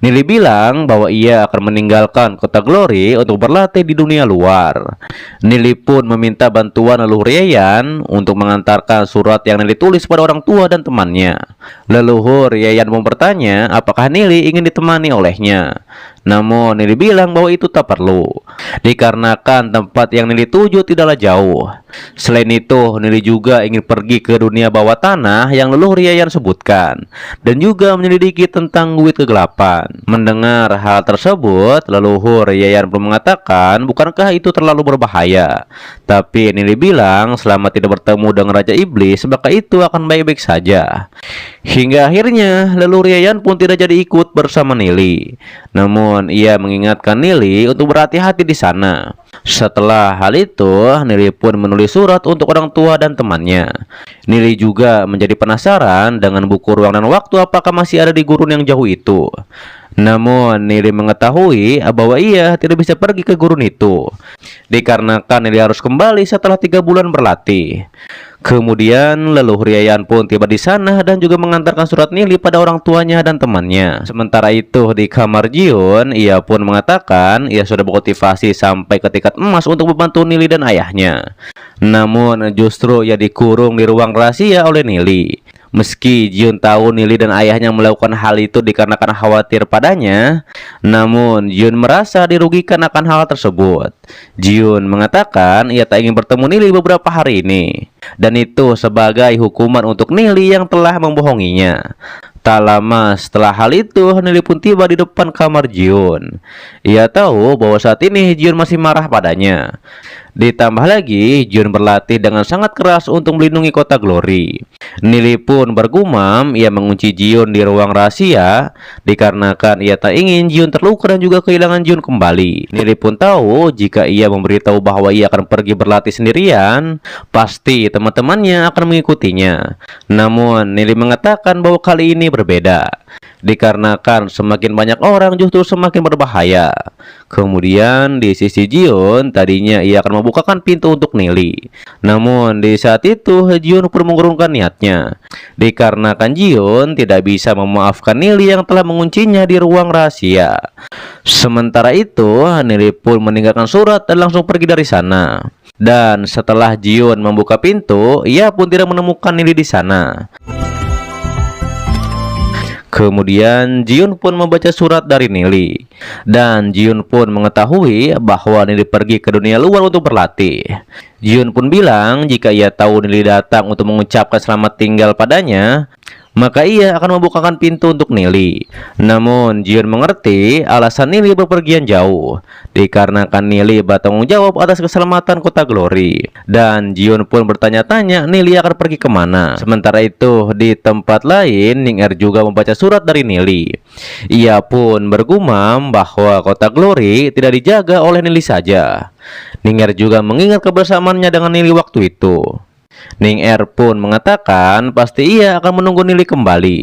Nili bilang bahwa ia akan meninggalkan kota Glory untuk berlatih di dunia luar. Nili pun meminta bantuan leluhur Yayan untuk mengantarkan surat yang Nili tulis pada orang tua dan temannya. Leluhur Yayan pun bertanya apakah Nili ingin ditemani olehnya. Namun Nili bilang bahwa itu tak perlu, dikarenakan tempat yang Nili tuju tidaklah jauh. Selain itu, Nili juga ingin pergi ke dunia bawah tanah yang leluhur Yayan sebutkan, dan juga menyelidiki tentang guit kegelapan. Mendengar hal tersebut, leluhur Yayan pun mengatakan bukankah itu terlalu berbahaya. Tapi Nili bilang selama tidak bertemu dengan Raja Iblis, maka itu akan baik-baik saja. Hingga akhirnya leluhur Yayan pun tidak jadi ikut bersama Nili. Namun ia mengingatkan Nili untuk berhati-hati di sana. Setelah hal itu, Nili pun menulis surat untuk orang tua dan temannya. Nili juga menjadi penasaran dengan buku ruang dan waktu apakah masih ada di gurun yang jauh itu. Namun Nili mengetahui bahwa ia tidak bisa pergi ke gurun itu, dikarenakan Nili harus kembali setelah 3 bulan berlatih. Kemudian leluhur Yayan pun tiba di sana dan juga mengantarkan surat Nili pada orang tuanya dan temannya. Sementara itu di kamar Jiun, ia pun mengatakan ia sudah bermotivasi sampai ke tingkat emas untuk membantu Nili dan ayahnya. Namun justru ia dikurung di ruang rahasia oleh Nili. Meski Jiun tahu Nili dan ayahnya melakukan hal itu dikarenakan khawatir padanya, namun Jiun merasa dirugikan akan hal tersebut. Jiun mengatakan ia tak ingin bertemu Nili beberapa hari ini, dan itu sebagai hukuman untuk Nili yang telah membohonginya. Tak lama setelah hal itu, Nili pun tiba di depan kamar Jiun. Ia tahu bahwa saat ini Jiun masih marah padanya. Ditambah lagi, Jiun berlatih dengan sangat keras untuk melindungi kota Glory. Nili pun bergumam ia mengunci Jiun di ruang rahasia dikarenakan ia tak ingin Jiun terluka dan juga kehilangan Jiun kembali. Nili pun tahu jika ia memberitahu bahwa ia akan pergi berlatih sendirian, pasti teman-temannya akan mengikutinya. Namun Nili mengatakan bahwa kali ini berbeda, dikarenakan semakin banyak orang justru semakin berbahaya. Kemudian di sisi Jiun, tadinya ia akan membukakan pintu untuk Nili. Namun di saat itu Jiun pun mengurungkan niatnya, dikarenakan Jiun tidak bisa memaafkan Nili yang telah menguncinya di ruang rahasia. Sementara itu Nili pun meninggalkan surat dan langsung pergi dari sana. Dan setelah Jiun membuka pintu, ia pun tidak menemukan Nili di sana. Kemudian Jiun pun membaca surat dari Nili, dan Jiun pun mengetahui bahwa Nili pergi ke dunia luar untuk berlatih. Jiun pun bilang jika ia tahu Nili datang untuk mengucapkan selamat tinggal padanya, maka ia akan membukakan pintu untuk Nili. Namun Jiun mengerti alasan Nili berpergian jauh, dikarenakan Nili bertanggung jawab atas keselamatan kota Glory. Dan Jiun pun bertanya-tanya Nili akan pergi kemana. Sementara itu di tempat lain, Ning Er juga membaca surat dari Nili. Ia pun bergumam bahwa kota Glory tidak dijaga oleh Nili saja. Ning Er juga mengingat kebersamaannya dengan Nili waktu itu. Ning Er pun mengatakan pasti ia akan menunggu Nili kembali.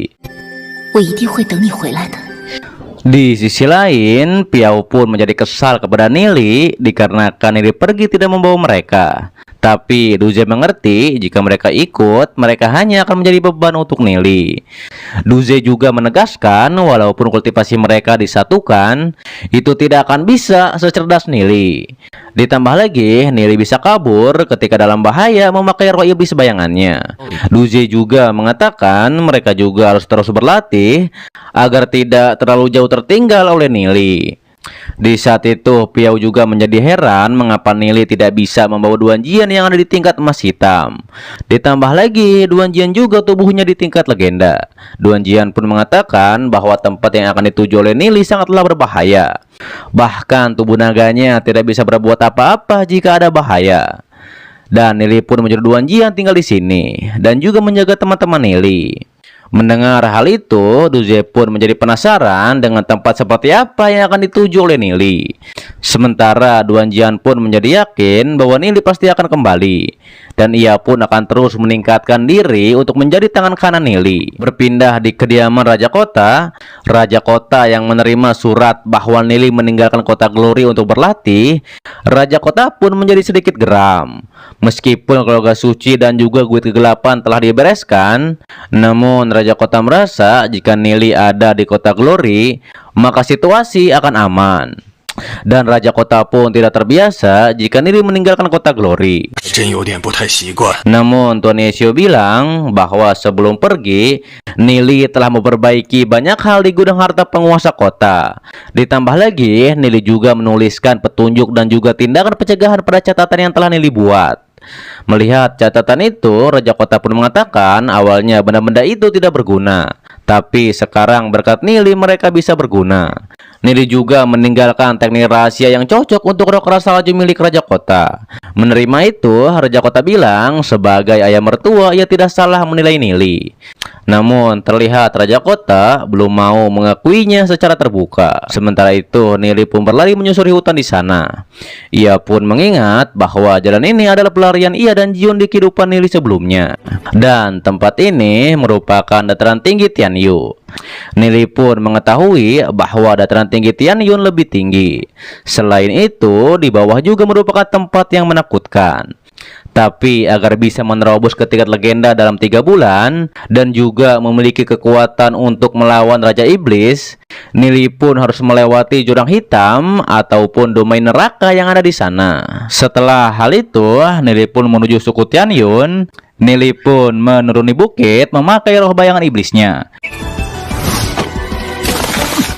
Di sisi lain, Piao pun menjadi kesal kepada Nili dikarenakan Nili pergi tidak membawa mereka. Tapi Duze mengerti jika mereka ikut, mereka hanya akan menjadi beban untuk Nili. Duze juga menegaskan walaupun kultivasi mereka disatukan, itu tidak akan bisa secerdas Nili. Ditambah lagi, Nili bisa kabur ketika dalam bahaya memakai roh iblis bayangannya. Duze juga mengatakan mereka juga harus terus berlatih agar tidak terlalu jauh tertinggal oleh Nili. Di saat itu, Piao juga menjadi heran mengapa Nili tidak bisa membawa Duan Jian yang ada di tingkat emas hitam. Ditambah lagi, Duan Jian juga tubuhnya di tingkat legenda. Duan Jian pun mengatakan bahwa tempat yang akan dituju oleh Nili sangatlah berbahaya. Bahkan tubuh naganya tidak bisa berbuat apa-apa jika ada bahaya. Dan Nili pun menyuruh Duan Jian tinggal di sini dan juga menjaga teman-teman Nili. Mendengar hal itu, Duze pun menjadi penasaran dengan tempat seperti apa yang akan dituju oleh Nili. Sementara Duan Jian pun menjadi yakin bahwa Nili pasti akan kembali, dan ia pun akan terus meningkatkan diri untuk menjadi tangan kanan Nili. Berpindah di kediaman Raja Kota yang menerima surat bahwa Nili meninggalkan kota Glory untuk berlatih. Raja Kota pun menjadi sedikit geram. Meskipun keluarga suci dan juga guit kegelapan telah dibereskan, namun Raja Kota merasa jika Nili ada di kota Glory, maka situasi akan aman. Dan Raja Kota pun tidak terbiasa jika Nili meninggalkan kota Glory. Namun Tuan Yesio bilang bahwa sebelum pergi, Nili telah memperbaiki banyak hal di gudang harta penguasa kota. Ditambah lagi, Nili juga menuliskan petunjuk dan juga tindakan pencegahan pada catatan yang telah Nili buat. Melihat catatan itu, Raja Kota pun mengatakan awalnya benda-benda itu tidak berguna. Tapi sekarang berkat Nili mereka bisa berguna. Nili juga meninggalkan teknik rahasia yang cocok untuk rok rasa salju milik Raja Kota. Menerima itu, Raja Kota bilang sebagai ayah mertua ia tidak salah menilai Nili. Namun terlihat Raja Kota belum mau mengakuinya secara terbuka. Sementara itu Nili pun berlari menyusuri hutan di sana. Ia pun mengingat bahwa jalan ini adalah pelarian ia dan Jiun di kehidupan Nili sebelumnya. Dan tempat ini merupakan dataran tinggi Tianyu. Nili pun mengetahui bahwa dataran tinggi Tianyun lebih tinggi. Selain itu, di bawah juga merupakan tempat yang menakutkan. Tapi agar bisa menerobos ke tingkat legenda dalam 3 bulan dan juga memiliki kekuatan untuk melawan Raja Iblis, Nili pun harus melewati jurang hitam ataupun domain neraka yang ada di sana. Setelah hal itu, Nili pun menuju suku Tianyun. Nili pun menuruni bukit memakai roh bayangan iblisnya.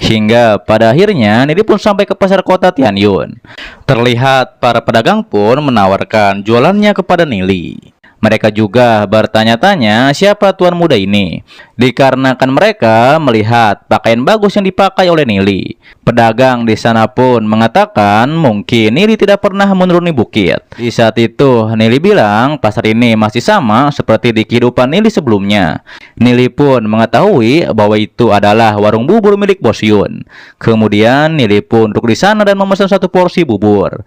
Hingga pada akhirnya Nili pun sampai ke pasar kota Tianyun. Terlihat para pedagang pun menawarkan jualannya kepada Nili. Mereka juga bertanya-tanya siapa tuan muda ini, dikarenakan mereka melihat pakaian bagus yang dipakai oleh Nili. Pedagang di sana pun mengatakan mungkin Nili tidak pernah menuruni bukit. Di saat itu Nili bilang pasar ini masih sama seperti di kehidupan Nili sebelumnya. Nili pun mengetahui bahwa itu adalah warung bubur milik Bos Yun. Kemudian Nili pun duduk di sana dan memesan 1 porsi bubur.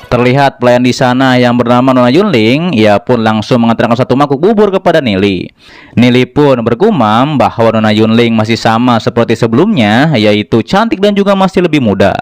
Terlihat pelayan di sana yang bernama Nona Yunling. Ia pun langsung mengantarkan 1 mangkuk bubur kepada Nili. Nili pun bergumam bahwa Nona Yunling masih sama seperti sebelumnya, yaitu cantik dan juga masih lebih muda.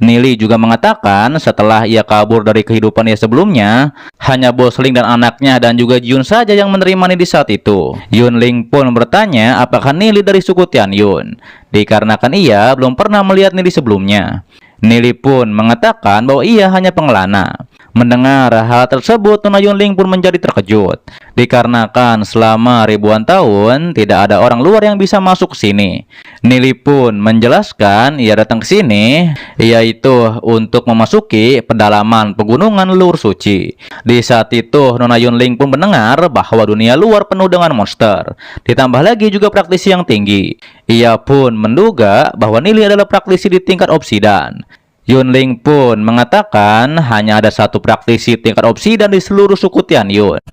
Nili juga mengatakan setelah ia kabur dari kehidupan ia sebelumnya, hanya Bos Ling dan anaknya dan juga Jiun saja yang menerima Nili saat itu. Yunling pun bertanya apakah Nili dari suku Tianyun, dikarenakan ia belum pernah melihat Nili sebelumnya. Nili pun mengatakan bahwa ia hanya pengelana. Mendengar hal tersebut, Nona Yunling pun menjadi terkejut, dikarenakan selama ribuan tahun tidak ada orang luar yang bisa masuk ke sini. Nili pun menjelaskan ia datang ke sini yaitu untuk memasuki pedalaman pegunungan Lur Suci. Di saat itu Nona Yunling pun mendengar bahwa dunia luar penuh dengan monster, ditambah lagi juga praktisi yang tinggi. Ia pun menduga bahwa Nili adalah praktisi di tingkat obsidian. Yunling pun mengatakan hanya ada 1 praktisi tingkat obsidian di seluruh suku Tianyun.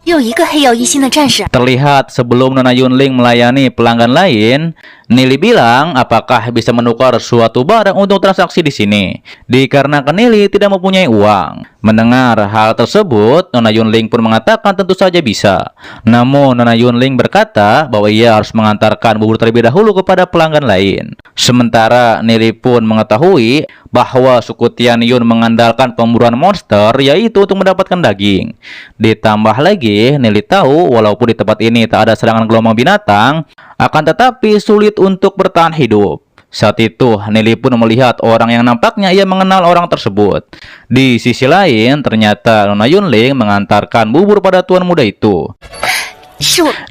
Terlihat sebelum Nona Yunling melayani pelanggan lain, Nili bilang apakah bisa menukar suatu barang untuk transaksi di sini, dikarenakan Nili tidak mempunyai uang. Mendengar hal tersebut, Nona Yunling pun mengatakan tentu saja bisa. Namun Nona Yunling berkata bahwa ia harus mengantarkan bubur terlebih dahulu kepada pelanggan lain. Sementara Nili pun mengetahui bahwa suku Tianyun mengandalkan pemburuan monster, yaitu untuk mendapatkan daging. Ditambah lagi, Nili tahu walaupun di tempat ini tak ada serangan gelombang binatang, akan tetapi sulit untuk bertahan hidup. Saat itu, Nili pun melihat orang yang nampaknya ia mengenal orang tersebut. Di sisi lain, ternyata Nona Yunling mengantarkan bubur pada tuan muda itu.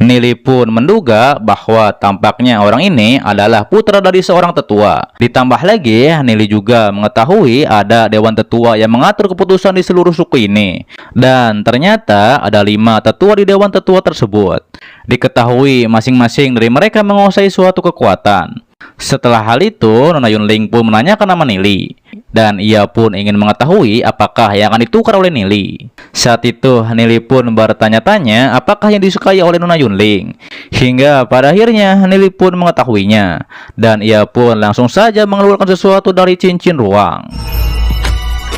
Nili pun menduga bahwa tampaknya orang ini adalah putra dari seorang tetua. Ditambah lagi, Nili juga mengetahui ada dewan tetua yang mengatur keputusan di seluruh suku ini. Dan ternyata ada 5 tetua di dewan tetua tersebut. Diketahui masing-masing dari mereka menguasai suatu kekuatan. Setelah hal itu, Nona Yunling pun menanyakan nama Nili, dan ia pun ingin mengetahui apakah yang akan ditukar oleh Nili. Saat itu, Nili pun bertanya-tanya apakah yang disukai oleh Nona Yunling. Hingga pada akhirnya, Nili pun mengetahuinya, dan ia pun langsung saja mengeluarkan sesuatu dari cincin ruang.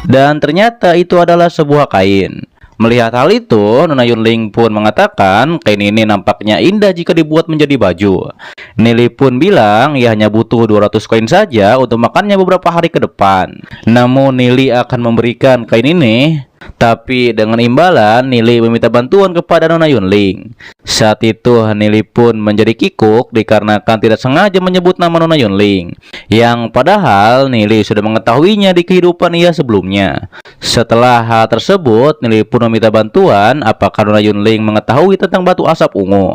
Dan ternyata itu adalah sebuah kain. Melihat hal itu, Nona Yunling pun mengatakan kain ini nampaknya indah jika dibuat menjadi baju. Nili pun bilang ia hanya butuh 200 koin saja untuk makannya beberapa hari ke depan. Namun Nili akan memberikan kain ini Tapi dengan imbalan, Nili meminta bantuan kepada Nona Yunling. Saat itu, Nili pun menjadi kikuk dikarenakan tidak sengaja menyebut nama Nona Yunling, yang padahal Nili sudah mengetahuinya di kehidupan ia sebelumnya. Setelah hal tersebut, Nili pun meminta bantuan apakah Nona Yunling mengetahui tentang batu asap ungu.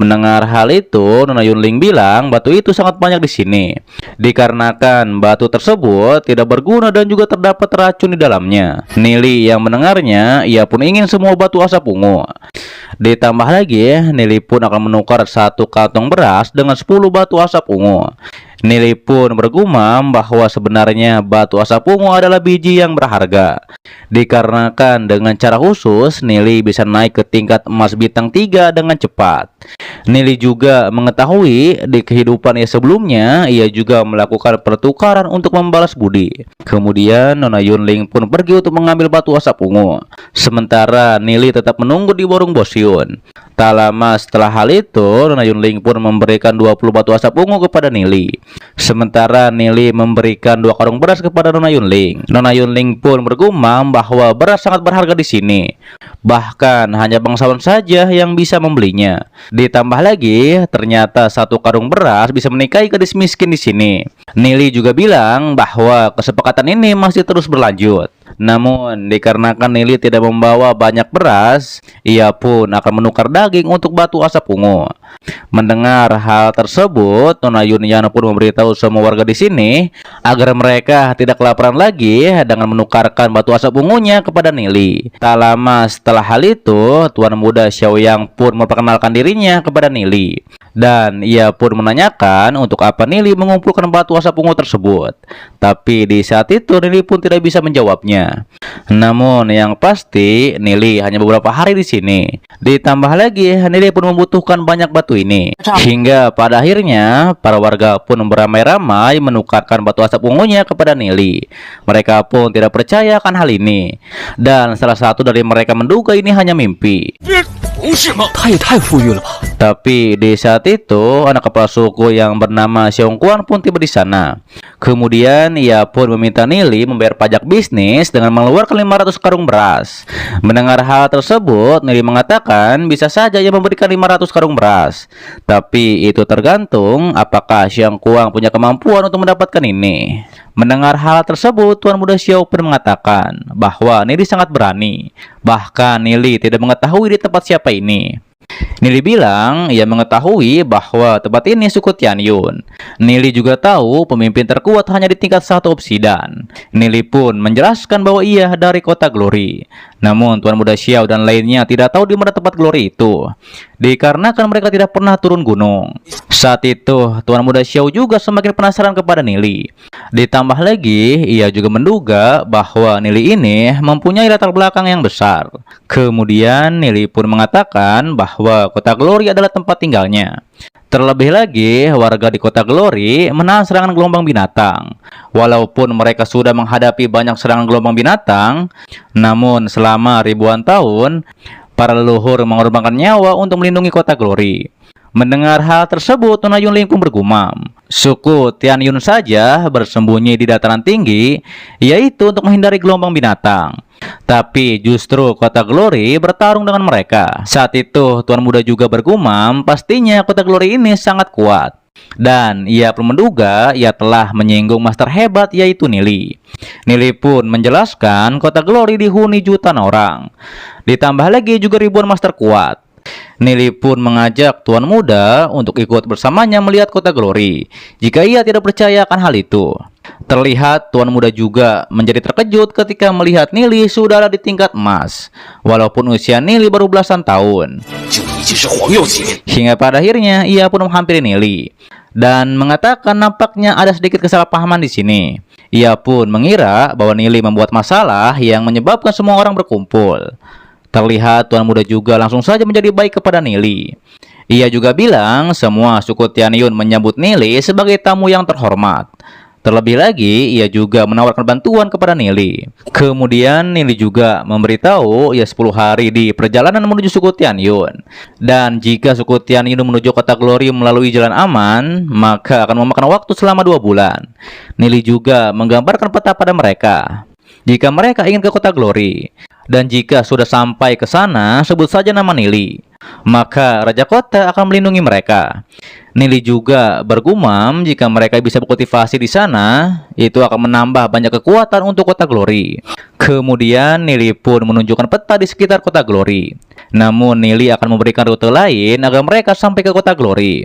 Mendengar hal itu, Nona Yunling bilang batu itu sangat banyak di sini, dikarenakan batu tersebut tidak berguna dan juga terdapat racun di dalamnya. Nili yang mendengarnya, ia pun ingin semua batu asap ungu. Ditambah lagi, Nili pun akan menukar satu kantong beras dengan 10 batu asap ungu. Nili pun bergumam bahwa sebenarnya batu asap ungu adalah biji yang berharga, dikarenakan dengan cara khusus Nili bisa naik ke tingkat emas bintang 3 dengan cepat. Nili juga mengetahui di kehidupannya sebelumnya ia juga melakukan pertukaran untuk membalas budi. Kemudian Nona Yunling pun pergi untuk mengambil batu asap ungu, sementara Nili tetap menunggu di warung Bosyun. Tak lama setelah hal itu, Nona Yunling pun memberikan 20 batu asap ungu kepada Nili. Sementara Nili memberikan 2 karung beras kepada Nona Yunling. Nona Yunling pun bergumam bahwa beras sangat berharga di sini. Bahkan hanya bangsawan saja yang bisa membelinya. Ditambah lagi, ternyata 1 karung beras bisa menikahi gadis miskin di sini. Nili juga bilang bahwa kesepakatan ini masih terus berlanjut. Namun, dikarenakan Nili tidak membawa banyak beras, ia pun akan menukar daging untuk batu asap ungu. Mendengar hal tersebut, Nona Yunyan pun memberitahu semua warga di sini agar mereka tidak kelaparan lagi dengan menukarkan batu asap ungunya kepada Nili. Tak lama setelah hal itu, Tuan Muda Xiaoyang pun memperkenalkan dirinya kepada Nili. Dan ia pun menanyakan untuk apa Nili mengumpulkan batu asap ungu tersebut. Tapi di saat itu Nili pun tidak bisa menjawabnya. Namun yang pasti Nili hanya beberapa hari di sini. Ditambah lagi Nili pun membutuhkan banyak batu ini. Hingga pada akhirnya para warga pun beramai-ramai menukarkan batu asap ungunya kepada Nili. Mereka pun tidak percaya akan hal ini. Dan salah satu dari mereka menduga ini hanya mimpi. Tapi di saat itu anak kepala suku yang bernama Xiong Kuan pun tiba di sana. Kemudian ia pun meminta Nili membayar pajak bisnis dengan mengeluarkan 500 karung beras. Mendengar hal tersebut, Nili mengatakan bisa saja ia memberikan 500 karung beras. Tapi itu tergantung apakah Xiong Kuan punya kemampuan untuk mendapatkan ini. Mendengar hal tersebut, Tuan Muda Xiao pun mengatakan bahwa Nili sangat berani. Bahkan Nili tidak mengetahui di tempat siapa ini. Nili bilang ia mengetahui bahwa tempat ini suku Tianyun. Nili juga tahu pemimpin terkuat hanya di tingkat 1 obsidian. Nili pun menjelaskan bahwa ia dari kota Glory. Namun Tuan Muda Xiao dan lainnya tidak tahu di mana tempat Glory itu, dikarenakan mereka tidak pernah turun gunung. Saat itu Tuan Muda Xiao juga semakin penasaran kepada Nili. Ditambah lagi ia juga menduga bahwa Nili ini mempunyai latar belakang yang besar. Kemudian Nili pun mengatakan bahwa kota Glory adalah tempat tinggalnya. Terlebih lagi, warga di kota Glory menahan serangan gelombang binatang. Walaupun mereka sudah menghadapi banyak serangan gelombang binatang, namun selama ribuan tahun, para leluhur mengorbankan nyawa untuk melindungi kota Glory. Mendengar hal tersebut, Nona Yunling pun bergumam. Suku Tianyun saja bersembunyi di dataran tinggi, yaitu untuk menghindari gelombang binatang. Tapi justru kota Glory bertarung dengan mereka. Saat itu Tuan Muda juga bergumam, pastinya kota Glory ini sangat kuat. Dan ia pun menduga ia telah menyinggung master hebat yaitu Nili. Nili pun menjelaskan kota Glory dihuni jutaan orang. Ditambah lagi juga ribuan master kuat. Nili pun mengajak Tuan Muda untuk ikut bersamanya melihat kota Glory jika ia tidak percaya akan hal itu. Terlihat Tuan Muda juga menjadi terkejut ketika melihat Nili sudah ada di tingkat emas, walaupun usia Nili baru belasan tahun. Hingga pada akhirnya ia pun menghampiri Nili dan mengatakan nampaknya ada sedikit kesalahpahaman di sini. Ia pun mengira bahwa Nili membuat masalah yang menyebabkan semua orang berkumpul. Terlihat Tuan Muda juga langsung saja menjadi baik kepada Nili. Ia juga bilang semua suku Tianyun menyambut Nili sebagai tamu yang terhormat. Terlebih lagi, ia juga menawarkan bantuan kepada Nili. Kemudian Nili juga memberitahu ia 10 hari di perjalanan menuju suku Tianyun. Dan jika suku Tianyun menuju kota Glory melalui jalan aman, maka akan memakan waktu selama 2 bulan. Nili juga menggambarkan peta pada mereka. jika mereka ingin ke kota Glory. Dan jika sudah sampai ke sana, sebut saja nama Nili. Maka Raja Kota akan melindungi mereka. Nili juga bergumam jika mereka bisa berkultivasi di sana, itu akan menambah banyak kekuatan untuk kota Glory. Kemudian Nili pun menunjukkan peta di sekitar kota Glory. Namun Nili akan memberikan rute lain agar mereka sampai ke kota Glory.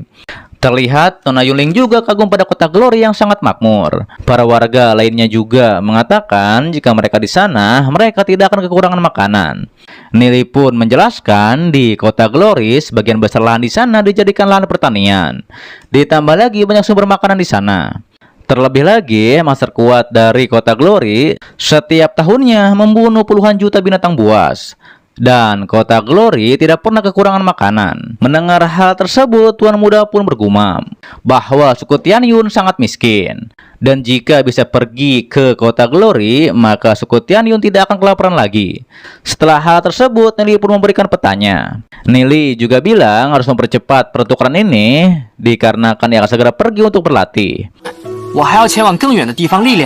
Terlihat Nona Yuling juga kagum pada kota Glory yang sangat makmur. Para warga lainnya juga mengatakan jika mereka di sana, mereka tidak akan kekurangan makanan. Nili pun menjelaskan di kota Glory sebagian besar lahan di sana dijadikan lahan pertanian. Ditambah lagi banyak sumber makanan di sana. Terlebih lagi, master kuat dari kota Glory setiap tahunnya membunuh puluhan juta binatang buas. Dan kota Glory tidak pernah kekurangan makanan. Mendengar hal tersebut, Tuan Muda pun bergumam bahwa suku Tianyun sangat miskin. Dan jika bisa pergi ke kota Glory, maka suku Tianyun tidak akan kelaparan lagi. Setelah hal tersebut, Nili pun memberikan petanya. Nili juga bilang harus mempercepat pertukaran ini dikarenakan ia akan segera pergi untuk berlatih.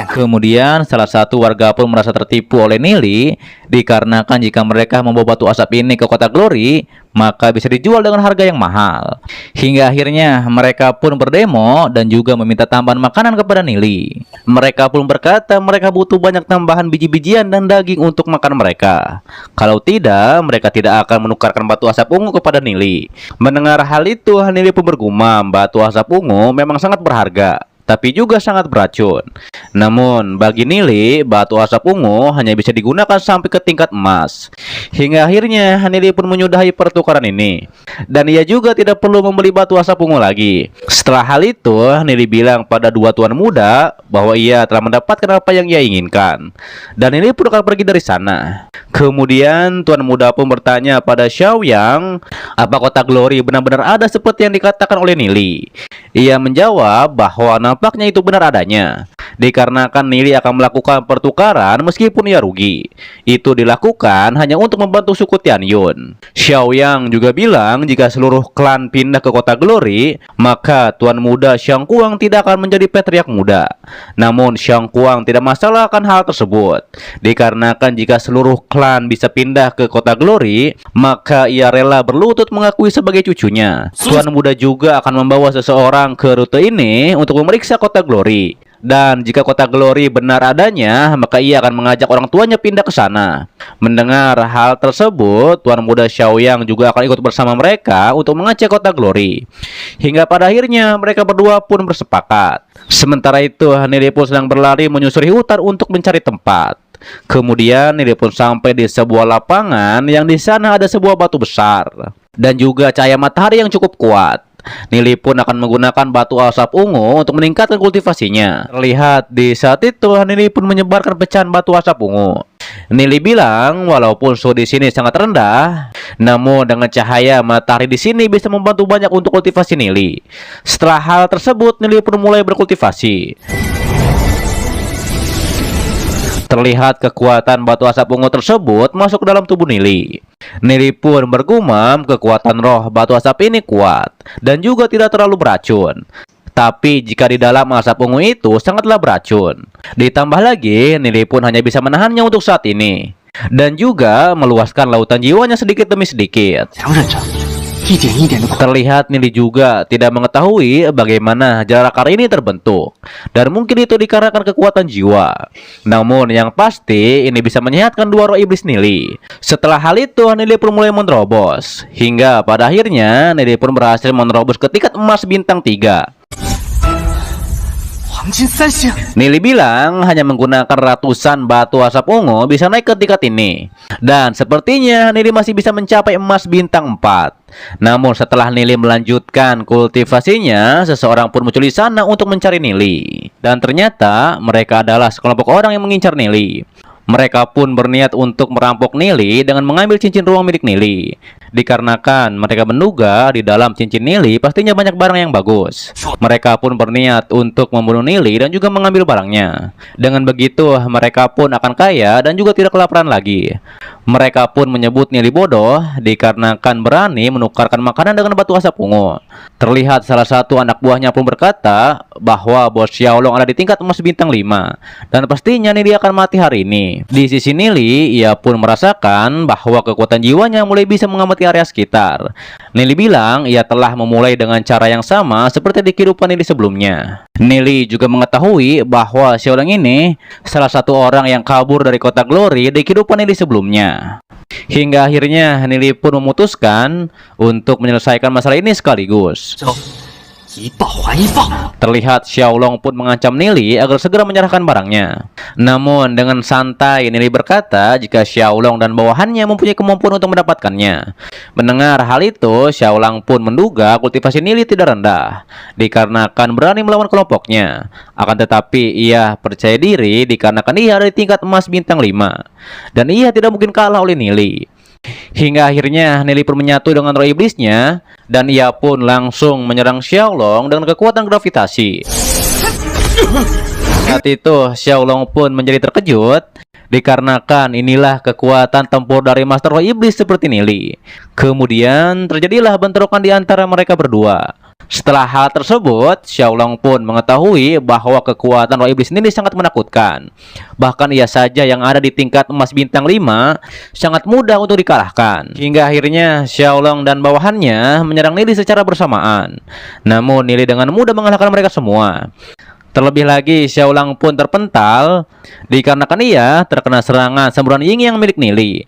Kemudian salah satu warga pun merasa tertipu oleh Nili dikarenakan jika mereka membawa batu asap ini ke kota Glory, maka bisa dijual dengan harga yang mahal. Hingga akhirnya mereka pun berdemo dan juga meminta tambahan makanan kepada Nili. Mereka pun berkata mereka butuh banyak tambahan biji-bijian dan daging untuk makan mereka. Kalau tidak, mereka tidak akan menukarkan batu asap ungu kepada Nili. Mendengar hal itu, Nili pun bergumam batu asap ungu memang sangat berharga, tapi juga sangat beracun. Namun bagi Nili, batu asap ungu hanya bisa digunakan sampai ke tingkat emas. Hingga akhirnya Nili pun menyudahi pertukaran ini. Dan ia juga tidak perlu membeli batu asap ungu lagi. Setelah hal itu, Nili bilang pada dua tuan muda bahwa ia telah mendapatkan apa yang ia inginkan. Dan Nili pun akan pergi dari sana. Kemudian tuan muda pun bertanya pada Xiaoyang, apa kota Glory benar-benar ada seperti yang dikatakan oleh Nili? Ia menjawab bahwa nampaknya itu benar adanya, dikarenakan Nili akan melakukan pertukaran meskipun ia rugi. Itu dilakukan hanya untuk membantu suku Tianyun. Xiaoyang juga bilang jika seluruh klan pindah ke kota Glory, maka tuan muda Xiang Kuang tidak akan menjadi patriark muda. Namun Xiang Kuang tidak masalah akan hal tersebut, dikarenakan jika seluruh klan bisa pindah ke kota Glory, maka ia rela berlutut mengakui sebagai cucunya. Tuan muda juga akan membawa seseorang ke rute ini untuk memeriksa kota Glory. Dan jika kota Glory benar adanya, maka ia akan mengajak orang tuanya pindah ke sana. Mendengar hal tersebut, tuan muda Xiaoyang juga akan ikut bersama mereka untuk mengecek kota Glory. Hingga pada akhirnya mereka berdua pun bersepakat. Sementara itu, Nili pun sedang berlari menyusuri hutan untuk mencari tempat. Kemudian Nili pun sampai di sebuah lapangan yang di sana ada sebuah batu besar dan juga cahaya matahari yang cukup kuat. Nili pun akan menggunakan batu asap ungu untuk meningkatkan kultivasinya. Terlihat di saat itu Nili pun menyebarkan pecahan batu asap ungu. Nili bilang walaupun suhu di sini sangat rendah, namun dengan cahaya matahari di sini bisa membantu banyak untuk kultivasi Nili. Setelah hal tersebut, Nili pun mulai berkultivasi. Terlihat kekuatan batu asap ungu tersebut masuk ke dalam tubuh Nili. Nili pun bergumam kekuatan roh batu asap ini kuat dan juga tidak terlalu beracun. Tapi jika di dalam asap ungu itu sangatlah beracun. Ditambah lagi, Nili pun hanya bisa menahannya untuk saat ini. Dan juga meluaskan lautan jiwanya sedikit demi sedikit. Terlihat Nili juga tidak mengetahui bagaimana Jalakar ini terbentuk, dan mungkin itu dikarenakan kekuatan jiwa. Namun yang pasti ini bisa menyehatkan dua roh iblis Nili. Setelah hal itu Nili pun mulai menerobos, hingga pada akhirnya Nili pun berhasil menerobos ke tingkat emas bintang 3. Nili bilang hanya menggunakan ratusan batu asap ungu bisa naik ke tingkat ini. Dan sepertinya Nili masih bisa mencapai emas bintang 4. Namun setelah Nili melanjutkan kultivasinya, seseorang pun muncul di sana untuk mencari Nili. Dan ternyata mereka adalah sekelompok orang yang mengincar Nili. Mereka pun berniat untuk merampok Nili dengan mengambil cincin ruang milik Nili. Dikarenakan mereka menduga di dalam cincin Nili pastinya banyak barang yang bagus. Mereka pun berniat untuk membunuh Nili dan juga mengambil barangnya. Dengan begitu mereka pun akan kaya dan juga tidak kelaparan lagi. Mereka pun menyebut Nili bodoh dikarenakan berani menukarkan makanan dengan batu asap ungu. Terlihat salah satu anak buahnya pun berkata bahwa bos Xiaolong ada di tingkat emas bintang 5 dan pastinya Nili akan mati hari ini. ini. Di sisi Nili, ia pun merasakan bahwa kekuatan jiwanya mulai bisa mengamati area sekitar. Nili bilang ia telah memulai dengan cara yang sama seperti di kehidupan Nili sebelumnya. Nili juga mengetahui bahwa Xiaolong ini salah satu orang yang kabur dari kota Glory di kehidupan Nili sebelumnya. Hingga akhirnya Nili pun memutuskan untuk menyelesaikan masalah ini sekaligus. Terlihat Xiaolong pun mengancam Nili agar segera menyerahkan barangnya. Namun dengan santai Nili berkata jika Xiaolong dan bawahannya mempunyai kemampuan untuk mendapatkannya. Mendengar hal itu, Xiaolong pun menduga kultivasi Nili tidak rendah dikarenakan berani melawan kelompoknya. Akan tetapi ia percaya diri dikarenakan ia ada di tingkat emas bintang 5 dan ia tidak mungkin kalah oleh Nili. Hingga akhirnya Nili pun menyatu dengan roh iblisnya dan ia pun langsung menyerang Xiaolong dengan kekuatan gravitasi. Saat itu Xiaolong pun menjadi terkejut dikarenakan inilah kekuatan tempur dari Master Roh Iblis seperti Nili. Kemudian terjadilah bentrokan di antara mereka berdua. Setelah hal tersebut, Xiaolong pun mengetahui bahwa kekuatan roh iblis ini sangat menakutkan. Bahkan ia saja yang ada di tingkat emas bintang 5 sangat mudah untuk dikalahkan. Hingga akhirnya Xiaolong dan bawahannya menyerang Nili secara bersamaan. Namun Nili dengan mudah mengalahkan mereka semua. Terlebih lagi Xiaolong pun terpental dikarenakan ia terkena serangan semburan Ying yang milik Nili.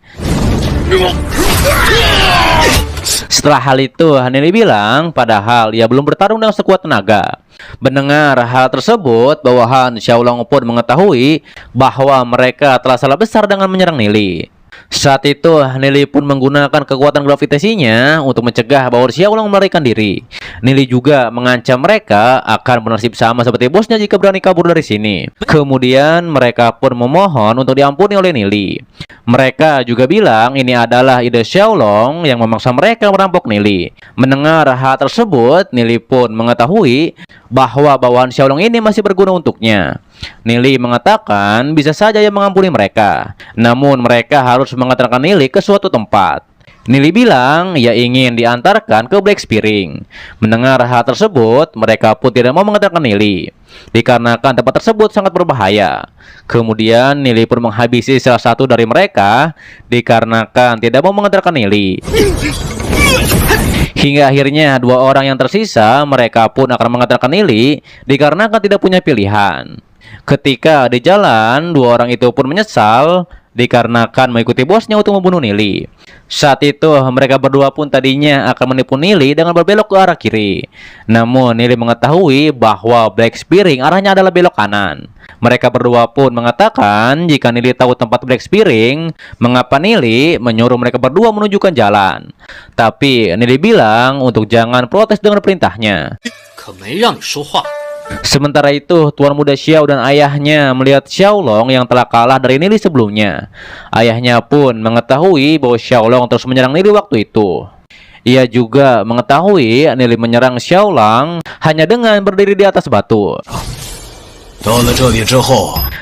Setelah hal itu, Nili bilang padahal ia belum bertarung dengan sekuat tenaga. Mendengar hal tersebut, bawahan Xiaolong pun mengetahui bahwa mereka telah salah besar dengan menyerang Nili. Saat itu, Nili pun menggunakan kekuatan gravitasinya untuk mencegah bahwa Xiaolong melarikan diri. Nili juga mengancam mereka akan bernasib sama seperti bosnya jika berani kabur dari sini. Kemudian mereka pun memohon untuk diampuni oleh Nili. Mereka juga bilang ini adalah ide Xiaolong yang memaksa mereka merampok Nili. Mendengar hal tersebut, Nili pun mengetahui bahwa bawahan Xiaolong ini masih berguna untuknya. Nili mengatakan bisa saja ia mengampuni mereka, namun mereka harus mengantarkan Nili ke suatu tempat. Nili bilang ia ingin diantarkan ke Black Spearing. Mendengar hal tersebut, mereka pun tidak mau mengantarkan Nili dikarenakan tempat tersebut sangat berbahaya. Kemudian Nili pun menghabisi salah satu dari mereka dikarenakan tidak mau mengantarkan Nili. Hingga akhirnya dua orang yang tersisa mereka pun akan mengantarkan Nili dikarenakan tidak punya pilihan. Ketika di jalan, dua orang itu pun menyesal dikarenakan mengikuti bosnya untuk membunuh Nili. Saat itu mereka berdua pun tadinya akan menipu Nili dengan berbelok ke arah kiri. Namun Nili mengetahui bahwa Black Spearing arahnya adalah belok kanan. Mereka berdua pun mengatakan jika Nili tahu tempat Black Spearing, mengapa Nili menyuruh mereka berdua menunjukkan jalan. Tapi Nili bilang untuk jangan protes dengan perintahnya. Sementara itu, Tuan Muda Xiao dan ayahnya melihat Xiaolong yang telah kalah dari Nili sebelumnya. Ayahnya pun mengetahui bahwa Xiaolong terus menyerang Nili waktu itu. Ia juga mengetahui Nili menyerang Xiaolong hanya dengan berdiri di atas batu.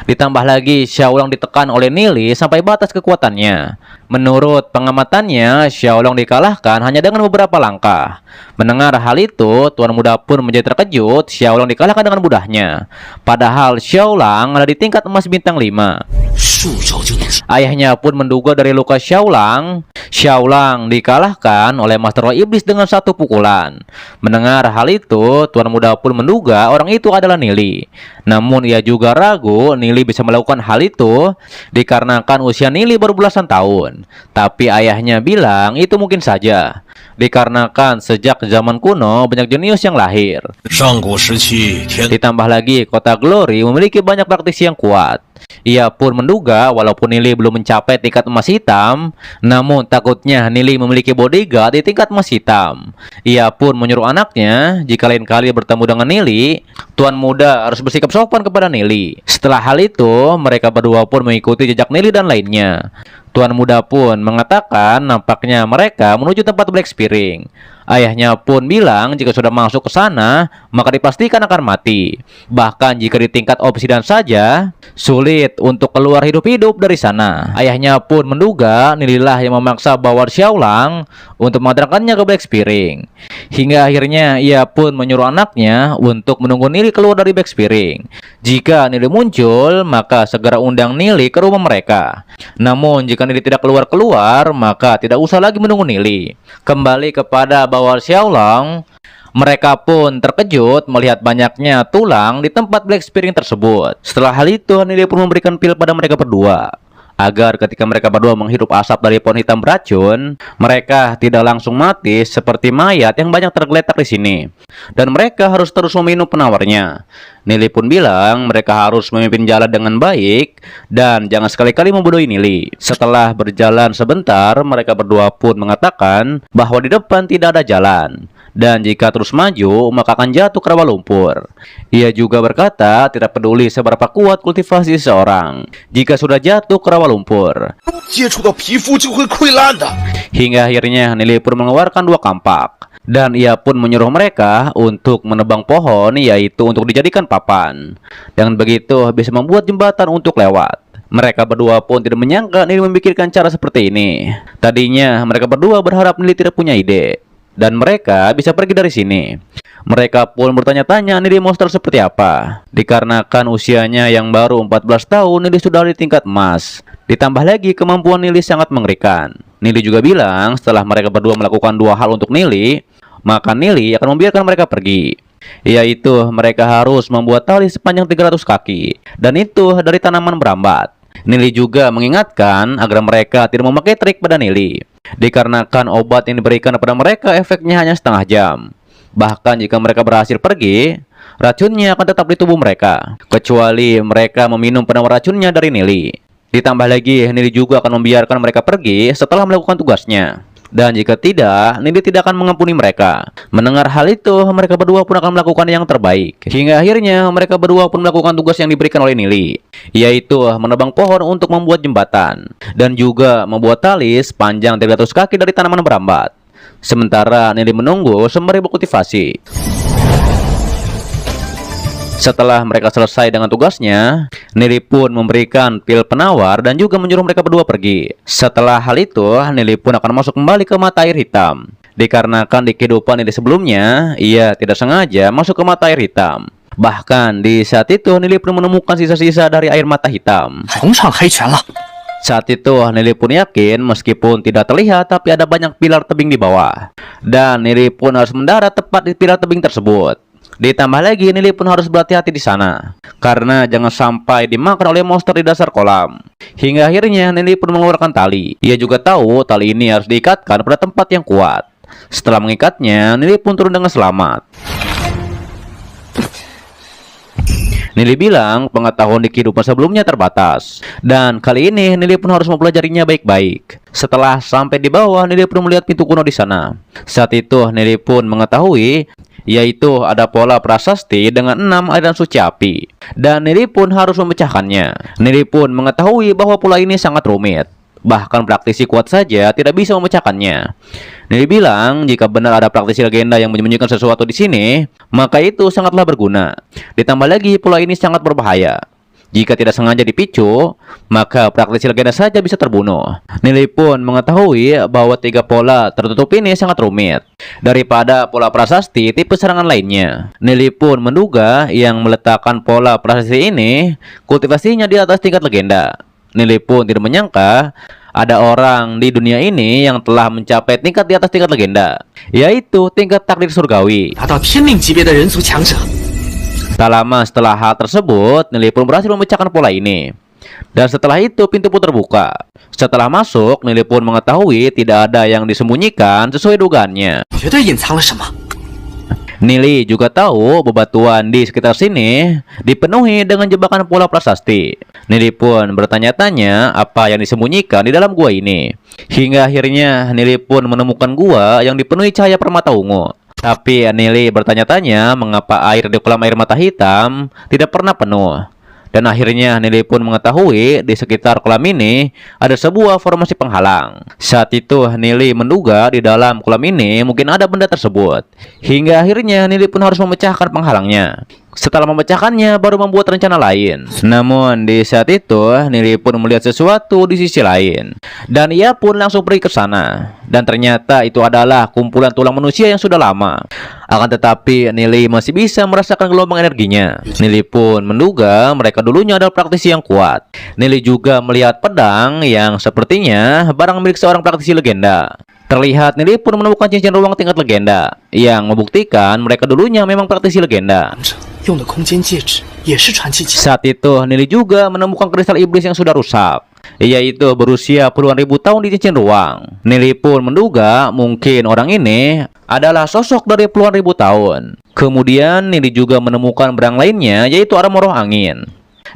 Ditambah lagi Xiaolong ditekan oleh Nili sampai batas kekuatannya. Menurut pengamatannya, Xiaolong dikalahkan hanya dengan beberapa langkah. Mendengar hal itu, Tuan Muda pun menjadi terkejut. Xiaolong dikalahkan dengan mudahnya. Padahal Xiaolong ada di tingkat emas bintang 5. Ayahnya pun menduga dari luka Xiaolong dikalahkan oleh Master Roh Iblis dengan satu pukulan. Mendengar hal itu, Tuan Muda pun menduga orang itu adalah Nili. Namun ia juga ragu Nili bisa melakukan hal itu dikarenakan usia Nili baru belasan tahun. Tapi ayahnya bilang itu mungkin saja dikarenakan sejak zaman kuno banyak jenius yang lahir. Ditambah lagi kota Glory memiliki banyak praktisi yang kuat. Ia pun menduga walaupun Nili belum mencapai tingkat emas hitam, namun takutnya Nili memiliki bodyguard di tingkat emas hitam. Ia pun menyuruh anaknya jika lain kali bertemu dengan Nili, Tuan Muda harus bersikap sopan kepada Nili. Setelah hal itu, mereka berdua pun mengikuti jejak Nili dan lainnya. Tuan Muda pun mengatakan nampaknya mereka menuju tempat Black Spearing. Ayahnya pun bilang jika sudah masuk ke sana, maka dipastikan akan mati. Bahkan jika di tingkat obsidian saja, sulit untuk keluar hidup-hidup dari sana. Ayahnya pun menduga Nililah yang memaksa bawa Xiaolang untuk mengantarkannya ke Black Spearing. Hingga akhirnya ia pun menyuruh anaknya untuk menunggu Nili keluar dari Black Spearing. Jika Nili muncul, maka segera undang Nili ke rumah mereka. Namun jika Nili tidak keluar-keluar, maka tidak usah lagi menunggu Nili. Kembali kepada Bawal Xiaolong, mereka pun terkejut melihat banyaknya tulang di tempat Black Spearing tersebut. Setelah hal itu, Nili pun memberikan pil pada mereka berdua, agar ketika mereka berdua menghirup asap dari pohon hitam beracun, mereka tidak langsung mati seperti mayat yang banyak tergeletak di sini. Dan mereka harus terus meminum penawarnya. Nili pun bilang mereka harus memimpin jalan dengan baik dan jangan sekali-kali membodohi Nili. Setelah berjalan sebentar, mereka berdua pun mengatakan bahwa di depan tidak ada jalan. Dan jika terus maju, maka akan jatuh ke rawa lumpur. Ia juga berkata tidak peduli seberapa kuat kultivasi seseorang, jika sudah jatuh ke rawa lumpur. Hingga akhirnya Nili pun mengeluarkan 2 kampak. Dan ia pun menyuruh mereka untuk menebang pohon, yaitu untuk dijadikan papan. Dengan begitu bisa membuat jembatan untuk lewat. Mereka berdua pun tidak menyangka Nili memikirkan cara seperti ini. Tadinya mereka berdua berharap Nili tidak punya ide dan mereka bisa pergi dari sini. Mereka pun bertanya-tanya Nili monster seperti apa. Dikarenakan usianya yang baru 14 tahun, Nili sudah di tingkat emas. Ditambah lagi kemampuan Nili sangat mengerikan. Nili juga bilang setelah mereka berdua melakukan 2 hal untuk Nili, maka Nili akan membiarkan mereka pergi. Yaitu mereka harus membuat tali sepanjang 300 kaki. Dan itu dari tanaman berambat. Nili juga mengingatkan agar mereka tidak memakai trik pada Nili. Dikarenakan obat yang diberikan kepada mereka efeknya hanya setengah jam. Bahkan jika mereka berhasil pergi, racunnya akan tetap di tubuh mereka, kecuali mereka meminum penawar racunnya dari Nili. Ditambah lagi, Nili juga akan membiarkan mereka pergi setelah melakukan tugasnya. Dan jika tidak, Nili tidak akan mengampuni mereka. Mendengar hal itu, mereka berdua pun akan melakukan yang terbaik. Hingga akhirnya mereka berdua pun melakukan tugas yang diberikan oleh Nili, yaitu menebang pohon untuk membuat jembatan, dan juga membuat tali sepanjang 300 kaki dari tanaman berambat. Sementara Nili menunggu sembari berkultivasi. Setelah mereka selesai dengan tugasnya, Nili pun memberikan pil penawar dan juga menyuruh mereka berdua pergi. Setelah hal itu, Nili pun akan masuk kembali ke mata air hitam. Dikarenakan di kehidupan Nili sebelumnya, ia tidak sengaja masuk ke mata air hitam. Bahkan di saat itu, Nili pun menemukan sisa-sisa dari air mata hitam. Saat itu, Nili pun yakin meskipun tidak terlihat, tapi ada banyak pilar tebing di bawah. Dan Nili pun harus mendarat tepat di pilar tebing tersebut. Ditambah lagi, Nili pun harus berhati-hati di sana, karena jangan sampai dimakan oleh monster di dasar kolam. Hingga akhirnya Nili pun mengeluarkan tali. Ia juga tahu tali ini harus diikatkan pada tempat yang kuat. Setelah mengikatnya, Nili pun turun dengan selamat. Nili bilang pengetahuan di kehidupan sebelumnya terbatas, dan kali ini Nili pun harus mempelajarinya baik-baik. Setelah sampai di bawah, Nili pun melihat pintu kuno di sana. Saat itu Nili pun mengetahui yaitu ada pola prasasti dengan 6 aliran suci api, dan Nili pun harus memecahkannya. Nili pun mengetahui bahwa pola ini sangat rumit, bahkan praktisi kuat saja tidak bisa memecahkannya. Nili bilang jika benar ada praktisi legenda yang menyembunyikan sesuatu di sini, maka itu sangatlah berguna. Ditambah lagi pola ini sangat berbahaya. Jika tidak sengaja dipicu, maka praktisi legenda saja bisa terbunuh. Nili pun mengetahui bahwa 3 pola tertutup ini sangat rumit daripada pola prasasti tipe serangan lainnya. Nili pun menduga yang meletakkan pola prasasti ini kultivasinya di atas tingkat legenda. Nili pun tidak menyangka ada orang di dunia ini yang telah mencapai tingkat di atas tingkat legenda, yaitu tingkat takdir surgawi. Tak lama setelah hal tersebut, Nili pun berhasil memecahkan pola ini. Dan setelah itu pintu pun terbuka. Setelah masuk, Nili pun mengetahui tidak ada yang disembunyikan sesuai dugaannya. Nili juga tahu bebatuan di sekitar sini dipenuhi dengan jebakan pola prasasti. Nili pun bertanya-tanya apa yang disembunyikan di dalam gua ini. Hingga akhirnya Nili pun menemukan gua yang dipenuhi cahaya permata ungu. Tapi Nili bertanya-tanya mengapa air di kolam air mata hitam tidak pernah penuh. Dan akhirnya Nili pun mengetahui di sekitar kolam ini ada sebuah formasi penghalang. Saat itu Nili menduga di dalam kolam ini mungkin ada benda tersebut. Hingga akhirnya Nili pun harus memecahkan penghalangnya. Setelah memecahkannya baru membuat rencana lain. Namun di saat itu Nili pun melihat sesuatu di sisi lain. Dan ia pun langsung pergi ke sana. Dan ternyata itu adalah kumpulan tulang manusia yang sudah lama. Akan tetapi Nili masih bisa merasakan gelombang energinya. Nili pun menduga mereka dulunya adalah praktisi yang kuat. Nili juga melihat pedang yang sepertinya barang milik seorang praktisi legenda. Terlihat Nili pun menemukan cincin ruang tingkat legenda yang membuktikan mereka dulunya memang praktisi legenda. Saat itu Nili juga menemukan kristal iblis yang sudah rusak, yaitu berusia puluhan ribu tahun di cincin ruang. Nili pun menduga mungkin orang ini adalah sosok dari puluhan ribu tahun. Kemudian Nili juga menemukan berang lainnya, yaitu armor roh angin.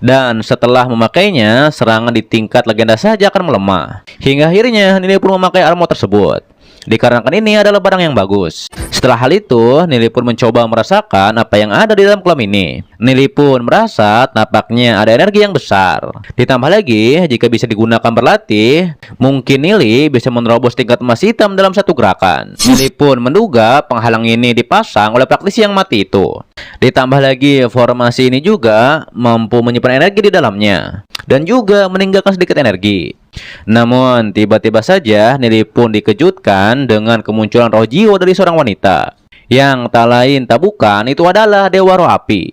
Dan setelah memakainya, serangan di tingkat legenda saja akan melemah. Hingga akhirnya Nili pun memakai armor tersebut, dikarenakan ini adalah barang yang bagus. Setelah hal itu, Nili pun mencoba merasakan apa yang ada di dalam kolam ini. Nili pun merasa nampaknya ada energi yang besar. Ditambah lagi, jika bisa digunakan berlatih, mungkin Nili bisa menerobos tingkat emas hitam dalam satu gerakan. Nili pun menduga penghalang ini dipasang oleh praktisi yang mati itu. Ditambah lagi, formasi ini juga mampu menyimpan energi di dalamnya dan juga meninggalkan sedikit energi. Namun tiba-tiba saja Nili pun dikejutkan dengan kemunculan roh jiwa dari seorang wanita yang tak lain tak bukan itu adalah Dewa Roh Api.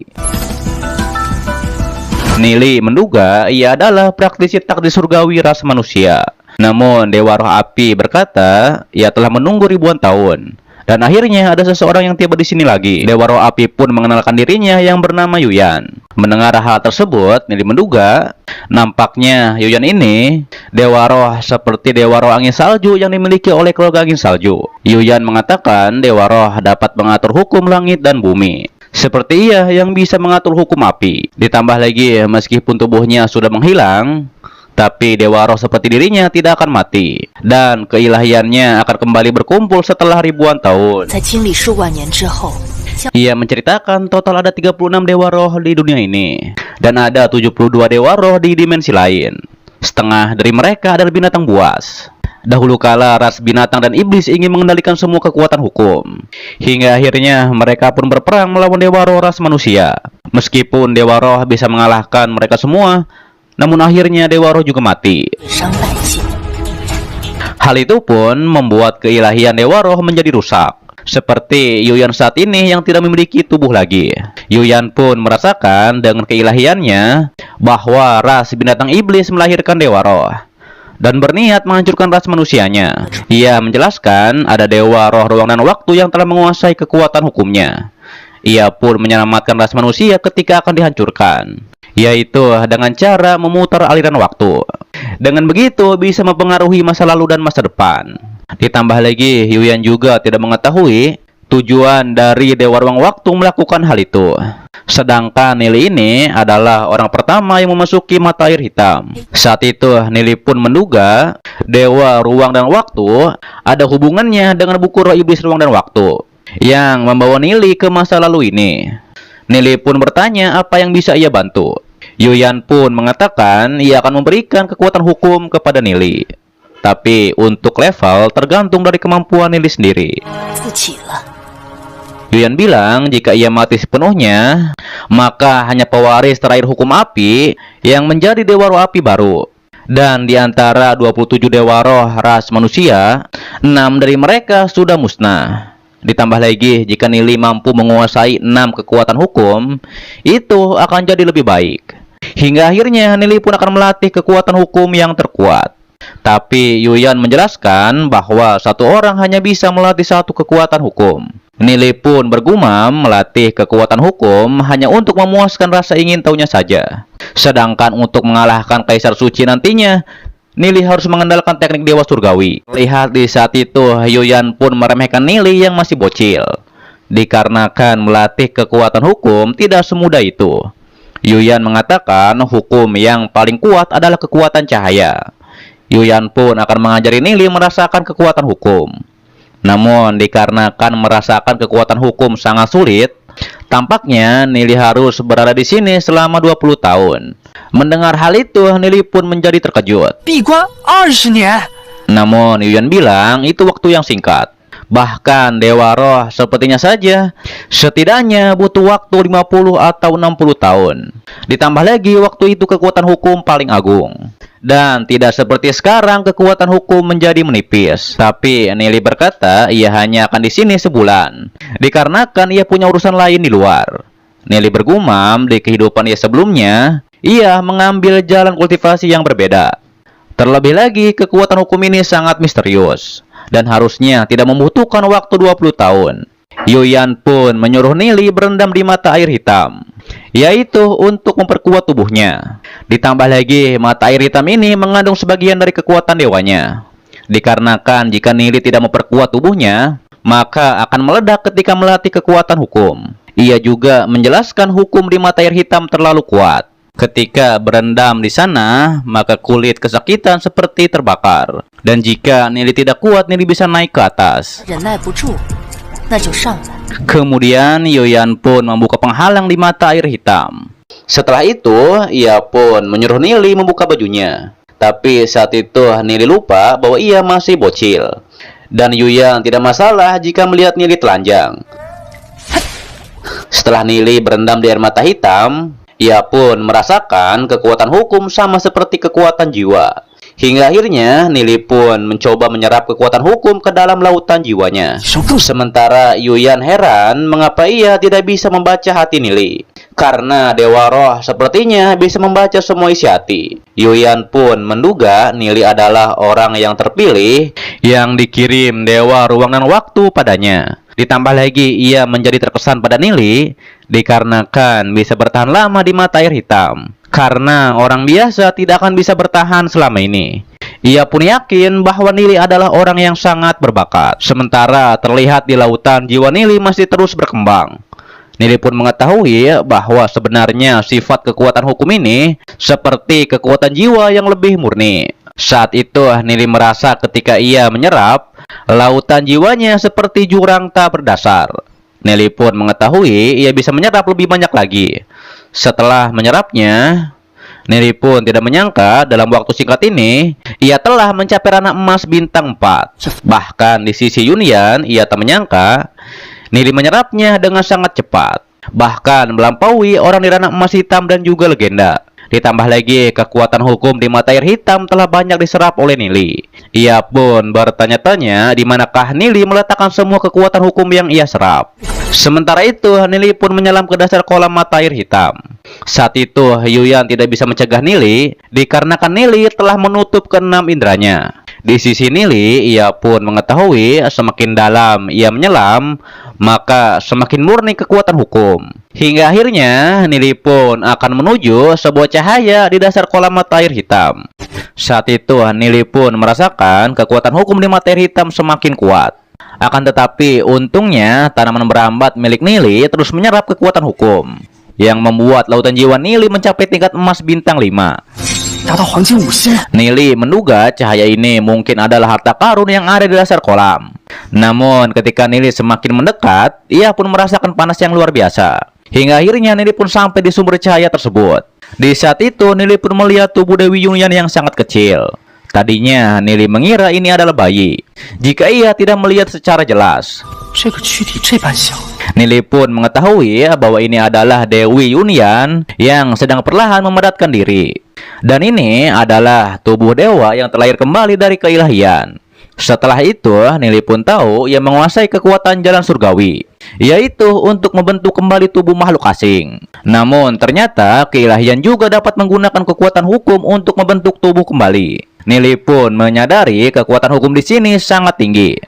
Nili menduga ia adalah praktisi takdir surgawi ras manusia. Namun Dewa Roh Api berkata ia telah menunggu ribuan tahun. Dan akhirnya ada seseorang yang tiba di sini lagi. Dewa Roh Api pun mengenalkan dirinya yang bernama Yuyan. Mendengar hal tersebut, Nili menduga nampaknya Yuyan ini dewa roh seperti dewa roh angin salju yang dimiliki oleh keluarga angin salju. Yuyan mengatakan dewa roh dapat mengatur hukum langit dan bumi, seperti ia yang bisa mengatur hukum api. Ditambah lagi, meskipun tubuhnya sudah menghilang, tapi dewa roh seperti dirinya tidak akan mati, dan keilahiannya akan kembali berkumpul setelah ribuan tahun. Ia menceritakan total ada 36 dewa roh di dunia ini, dan ada 72 dewa roh di dimensi lain. Setengah dari mereka adalah binatang buas. Dahulu kala ras binatang dan iblis ingin mengendalikan semua kekuatan hukum. Hingga akhirnya mereka pun berperang melawan dewa roh ras manusia. Meskipun dewa roh bisa mengalahkan mereka semua, namun akhirnya dewa roh juga mati. Hal itu pun membuat keilahian dewa roh menjadi rusak. Seperti Yuyan saat ini yang tidak memiliki tubuh lagi. Yuyan pun merasakan dengan keilahiannya bahwa ras binatang iblis melahirkan dewa roh dan berniat menghancurkan ras manusianya. Ia menjelaskan ada dewa roh ruang dan waktu yang telah menguasai kekuatan hukumnya. Ia pun menyelamatkan ras manusia ketika akan dihancurkan, yaitu dengan cara memutar aliran waktu. Dengan begitu bisa mempengaruhi masa lalu dan masa depan. Ditambah lagi, Yuyan juga tidak mengetahui tujuan dari Dewa Ruang Waktu melakukan hal itu. Sedangkan Nili ini adalah orang pertama yang memasuki mata air hitam. Saat itu Nili pun menduga Dewa Ruang dan Waktu ada hubungannya dengan buku roh iblis ruang dan waktu yang membawa Nili ke masa lalu ini. Nili pun bertanya apa yang bisa ia bantu. Yuyan pun mengatakan ia akan memberikan kekuatan hukum kepada Nili. Tapi untuk level tergantung dari kemampuan Nili sendiri. Yuyan bilang jika ia mati sepenuhnya, maka hanya pewaris terakhir hukum api yang menjadi dewa roh api baru. Dan di antara 27 dewa roh ras manusia, 6 dari mereka sudah musnah. Ditambah lagi jika Nili mampu menguasai 6 kekuatan hukum, itu akan jadi lebih baik. Hingga akhirnya Nili pun akan melatih kekuatan hukum yang terkuat. Tapi Yuyan menjelaskan bahwa satu orang hanya bisa melatih satu kekuatan hukum. Nili pun bergumam melatih kekuatan hukum hanya untuk memuaskan rasa ingin tahunya saja. Sedangkan untuk mengalahkan Kaisar Suci nantinya, Nili harus mengandalkan teknik Dewa Surgawi. Lihat di saat itu, Yuyan pun meremehkan Nili yang masih bocil, dikarenakan melatih kekuatan hukum tidak semudah itu. Yuyan mengatakan hukum yang paling kuat adalah kekuatan cahaya. Yuyan pun akan mengajari Nili merasakan kekuatan hukum. Namun dikarenakan merasakan kekuatan hukum sangat sulit, Tampaknya Nili harus berada di sini selama 20 tahun. Mendengar hal itu, Nili pun menjadi terkejut. 闭关20年。 Namun Yuyan bilang itu waktu yang singkat. Bahkan Dewa Roh sepertinya saja setidaknya butuh waktu 50 atau 60 tahun. Ditambah lagi waktu itu kekuatan hukum paling agung. Dan tidak seperti sekarang kekuatan hukum menjadi menipis. Tapi Nili berkata ia hanya akan di sini sebulan, dikarenakan ia punya urusan lain di luar. Nili bergumam di kehidupan ia sebelumnya, ia mengambil jalan kultivasi yang berbeda. Terlebih lagi kekuatan hukum ini sangat misterius dan harusnya tidak membutuhkan waktu 20 tahun. Yuyan pun menyuruh Nili berendam di mata air hitam, yaitu untuk memperkuat tubuhnya. Ditambah lagi mata air hitam ini mengandung sebagian dari kekuatan dewanya. Dikarenakan jika Nili tidak memperkuat tubuhnya, maka akan meledak ketika melatih kekuatan hukum. Ia juga menjelaskan hukum di mata air hitam terlalu kuat. Ketika berendam di sana, maka kulit kesakitan seperti terbakar. Dan jika Nili tidak kuat, Nili bisa naik ke atas. 忍耐不住，那就上来。 Kemudian Yuyan pun membuka penghalang di mata air hitam. Setelah itu, ia pun menyuruh Nili membuka bajunya. Tapi saat itu Nili lupa bahwa ia masih bocil. Dan Yuyan tidak masalah jika melihat Nili telanjang. Setelah Nili berendam di air mata hitam, ia pun merasakan kekuatan hukum sama seperti kekuatan jiwa. Hingga akhirnya Nili pun mencoba menyerap kekuatan hukum ke dalam lautan jiwanya. Sementara Yuyan heran mengapa ia tidak bisa membaca hati Nili. Karena Dewa Roh sepertinya bisa membaca semua isi hati. Yuyan pun menduga Nili adalah orang yang terpilih yang dikirim Dewa Ruang dan Waktu padanya. Ditambah lagi ia menjadi terkesan pada Nili dikarenakan bisa bertahan lama di mata air hitam. Karena orang biasa tidak akan bisa bertahan selama ini. Ia pun yakin bahwa Nili adalah orang yang sangat berbakat. Sementara terlihat di lautan jiwa Nili masih terus berkembang. Nili pun mengetahui bahwa sebenarnya sifat kekuatan hukum ini seperti kekuatan jiwa yang lebih murni. Saat itu Nili merasa ketika ia menyerap, lautan jiwanya seperti jurang tak berdasar. Nili pun mengetahui ia bisa menyerap lebih banyak lagi. Setelah menyerapnya, Nili pun tidak menyangka dalam waktu singkat ini ia telah mencapai ranah emas bintang 4. Bahkan di sisi Yuyan ia tak menyangka Nili menyerapnya dengan sangat cepat, bahkan melampaui orang di ranah emas hitam dan juga legenda. Ditambah lagi kekuatan hukum di mata air hitam telah banyak diserap oleh Nili. Ia pun bertanya-tanya di manakah Nili meletakkan semua kekuatan hukum yang ia serap. Sementara itu Nili pun menyelam ke dasar kolam mata air hitam. Saat itu Yuyan tidak bisa mencegah Nili dikarenakan Nili telah menutup keenam inderanya. Di sisi Nili ia pun mengetahui semakin dalam ia menyelam, maka semakin murni kekuatan hukum. Hingga akhirnya Nili pun akan menuju sebuah cahaya di dasar kolam mata air hitam. Saat itu Nili pun merasakan kekuatan hukum di mata air hitam semakin kuat. Akan tetapi untungnya tanaman berambat milik Nili terus menyerap kekuatan hukum, yang membuat lautan jiwa Nili mencapai tingkat emas bintang 5. Nili menduga cahaya ini mungkin adalah harta karun yang ada di dasar kolam. Namun ketika Nili semakin mendekat, ia pun merasakan panas yang luar biasa. Hingga akhirnya Nili pun sampai di sumber cahaya tersebut. Di saat itu Nili pun melihat tubuh Dewi Yuyan yang sangat kecil. Tadinya Nili mengira ini adalah bayi, jika ia tidak melihat secara jelas. Nili pun mengetahui bahwa ini adalah Dewi Yuyan yang sedang perlahan memadatkan diri. Dan ini adalah tubuh dewa yang terlahir kembali dari keilahian. Setelah itu, Nili pun tahu ia menguasai kekuatan jalan surgawi, yaitu untuk membentuk kembali tubuh makhluk asing. Namun ternyata keilahian juga dapat menggunakan kekuatan hukum untuk membentuk tubuh kembali. Nili pun menyadari kekuatan hukum di sini sangat tinggi.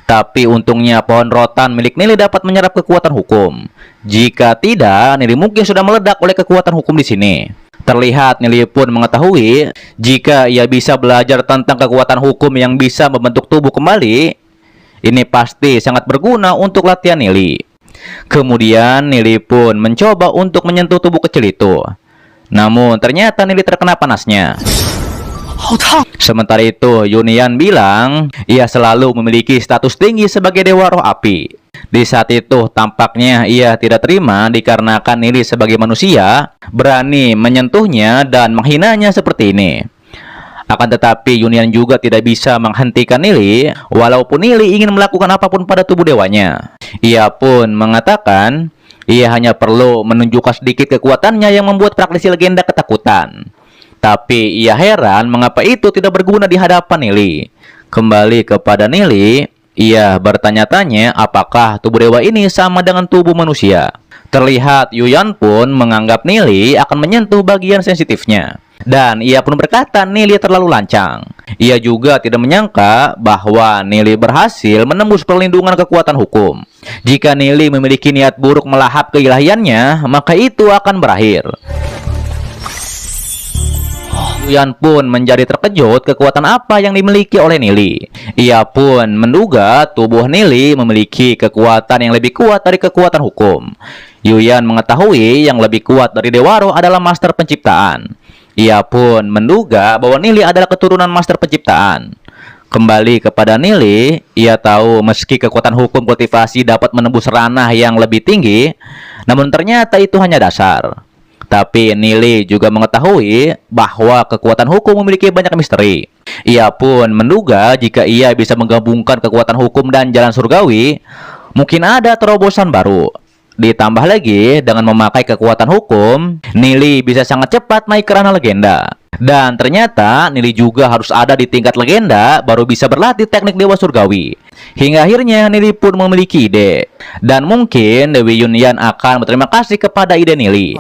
Tapi untungnya pohon rotan milik Nili dapat menyerap kekuatan hukum. Jika tidak, Nili mungkin sudah meledak oleh kekuatan hukum di sini. Terlihat Nili pun mengetahui jika ia bisa belajar tentang kekuatan hukum yang bisa membentuk tubuh kembali, ini pasti sangat berguna untuk latihan Nili. Kemudian Nili pun mencoba untuk menyentuh tubuh kecil itu. Namun ternyata Nili terkena panasnya. Sementara itu Yuyan bilang ia selalu memiliki status tinggi sebagai dewa roh api. Di saat itu tampaknya ia tidak terima dikarenakan Nili sebagai manusia berani menyentuhnya dan menghinanya seperti ini. Akan tetapi Yunyan juga tidak bisa menghentikan Nili walaupun Nili ingin melakukan apapun pada tubuh dewanya. Ia pun mengatakan ia hanya perlu menunjukkan sedikit kekuatannya yang membuat praktisi legenda ketakutan. Tapi ia heran mengapa itu tidak berguna di hadapan Nili. Kembali kepada Nili, ia bertanya-tanya apakah tubuh dewa ini sama dengan tubuh manusia. Terlihat Yuyan pun menganggap Nili akan menyentuh bagian sensitifnya. Dan ia pun berkata Nili terlalu lancang. Ia juga tidak menyangka bahwa Nili berhasil menembus perlindungan kekuatan hukum. Jika Nili memiliki niat buruk melahap keilahiannya, maka itu akan berakhir. Yuyan pun menjadi terkejut kekuatan apa yang dimiliki oleh Nili. Ia pun menduga tubuh Nili memiliki kekuatan yang lebih kuat dari kekuatan hukum. Yuyan mengetahui yang lebih kuat dari Dewaro adalah Master Penciptaan. Ia pun menduga bahwa Nili adalah keturunan Master Penciptaan. Kembali kepada Nili, ia tahu meski kekuatan hukum kultivasi dapat menembus ranah yang lebih tinggi, namun ternyata itu hanya dasar. Tapi Nili juga mengetahui bahwa kekuatan hukum memiliki banyak misteri. Ia pun menduga jika ia bisa menggabungkan kekuatan hukum dan jalan surgawi, mungkin ada terobosan baru. Ditambah lagi dengan memakai kekuatan hukum, Nili bisa sangat cepat naik ke ranah legenda. Dan ternyata Nili juga harus ada di tingkat legenda baru bisa berlatih teknik dewa surgawi. Hingga akhirnya Nili pun memiliki ide. Dan mungkin Dewi Yunyan akan berterima kasih kepada ide Nili.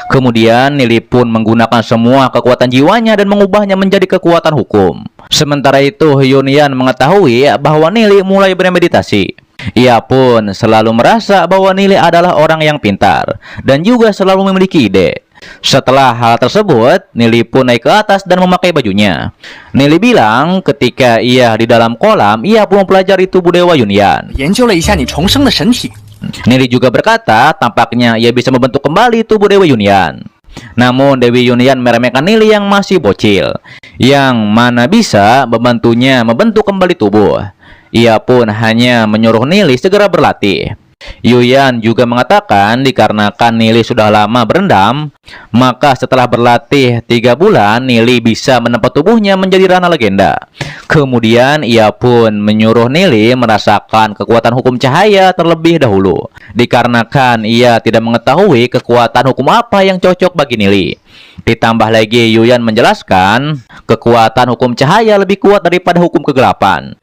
Kemudian Nili pun menggunakan semua kekuatan jiwanya dan mengubahnya menjadi kekuatan hukum. Sementara itu Yunyan mengetahui bahwa Nili mulai bermeditasi. Ia pun selalu merasa bahwa Nili adalah orang yang pintar dan juga selalu memiliki ide. Setelah hal tersebut, Nili pun naik ke atas dan memakai bajunya. Nili bilang ketika ia di dalam kolam, ia pun mempelajari tubuh Dewa Yunyan. Nili juga berkata tampaknya ia bisa membentuk kembali tubuh Dewa Yunyan. Namun Dewi Yunyan meremehkan Nili yang masih bocil, yang mana bisa membantunya membentuk kembali tubuh. Ia pun hanya menyuruh Nili segera berlatih. Yuyan juga mengatakan dikarenakan Nili sudah lama berendam, maka setelah berlatih 3 bulan Nili bisa menempat tubuhnya menjadi ranah legenda. Kemudian ia pun menyuruh Nili merasakan kekuatan hukum cahaya terlebih dahulu, dikarenakan ia tidak mengetahui kekuatan hukum apa yang cocok bagi Nili. Ditambah lagi Yuyan menjelaskan kekuatan hukum cahaya lebih kuat daripada hukum kegelapan.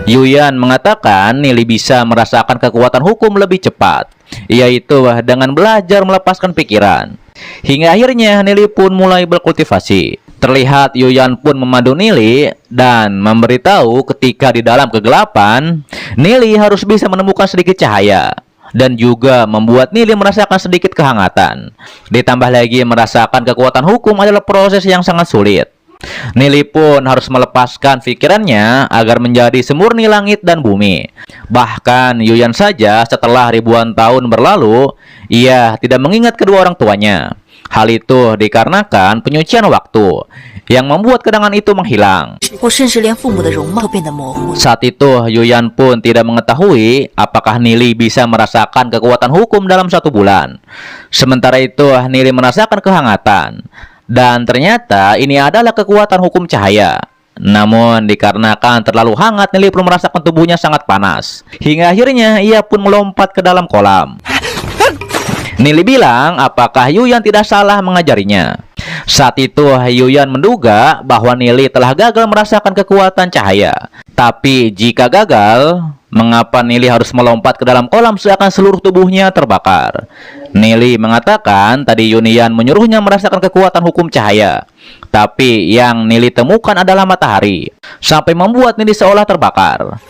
Yuyan mengatakan Nili bisa merasakan kekuatan hukum lebih cepat, yaitu dengan belajar melepaskan pikiran. Hingga akhirnya Nili pun mulai berkultivasi. Terlihat Yuyan pun memandu Nili dan memberitahu ketika di dalam kegelapan Nili harus bisa menemukan sedikit cahaya. Dan juga membuat Nili merasakan sedikit kehangatan. Ditambah lagi merasakan kekuatan hukum adalah proses yang sangat sulit. Nili pun harus melepaskan pikirannya agar menjadi semurni langit dan bumi. Bahkan Yuyan saja setelah ribuan tahun berlalu, ia tidak mengingat kedua orang tuanya. Hal itu dikarenakan penyucian waktu yang membuat kenangan itu menghilang. Saat itu Yuyan pun tidak mengetahui apakah Nili bisa merasakan kekuatan hukum dalam 1 bulan. Sementara itu Nili merasakan kehangatan. Dan ternyata ini adalah kekuatan hukum cahaya. Namun dikarenakan terlalu hangat, Nili pun merasakan tubuhnya sangat panas. Hingga akhirnya ia pun melompat ke dalam kolam. Nili bilang apakah Yuyan tidak salah mengajarinya. Saat itu Yuyan menduga bahwa Nili telah gagal merasakan kekuatan cahaya. Tapi jika gagal, mengapa Nili harus melompat ke dalam kolam seakan seluruh tubuhnya terbakar? Nili mengatakan tadi Yunyan menyuruhnya merasakan kekuatan hukum cahaya. Tapi yang Nili temukan adalah matahari, sampai membuat Nili seolah terbakar.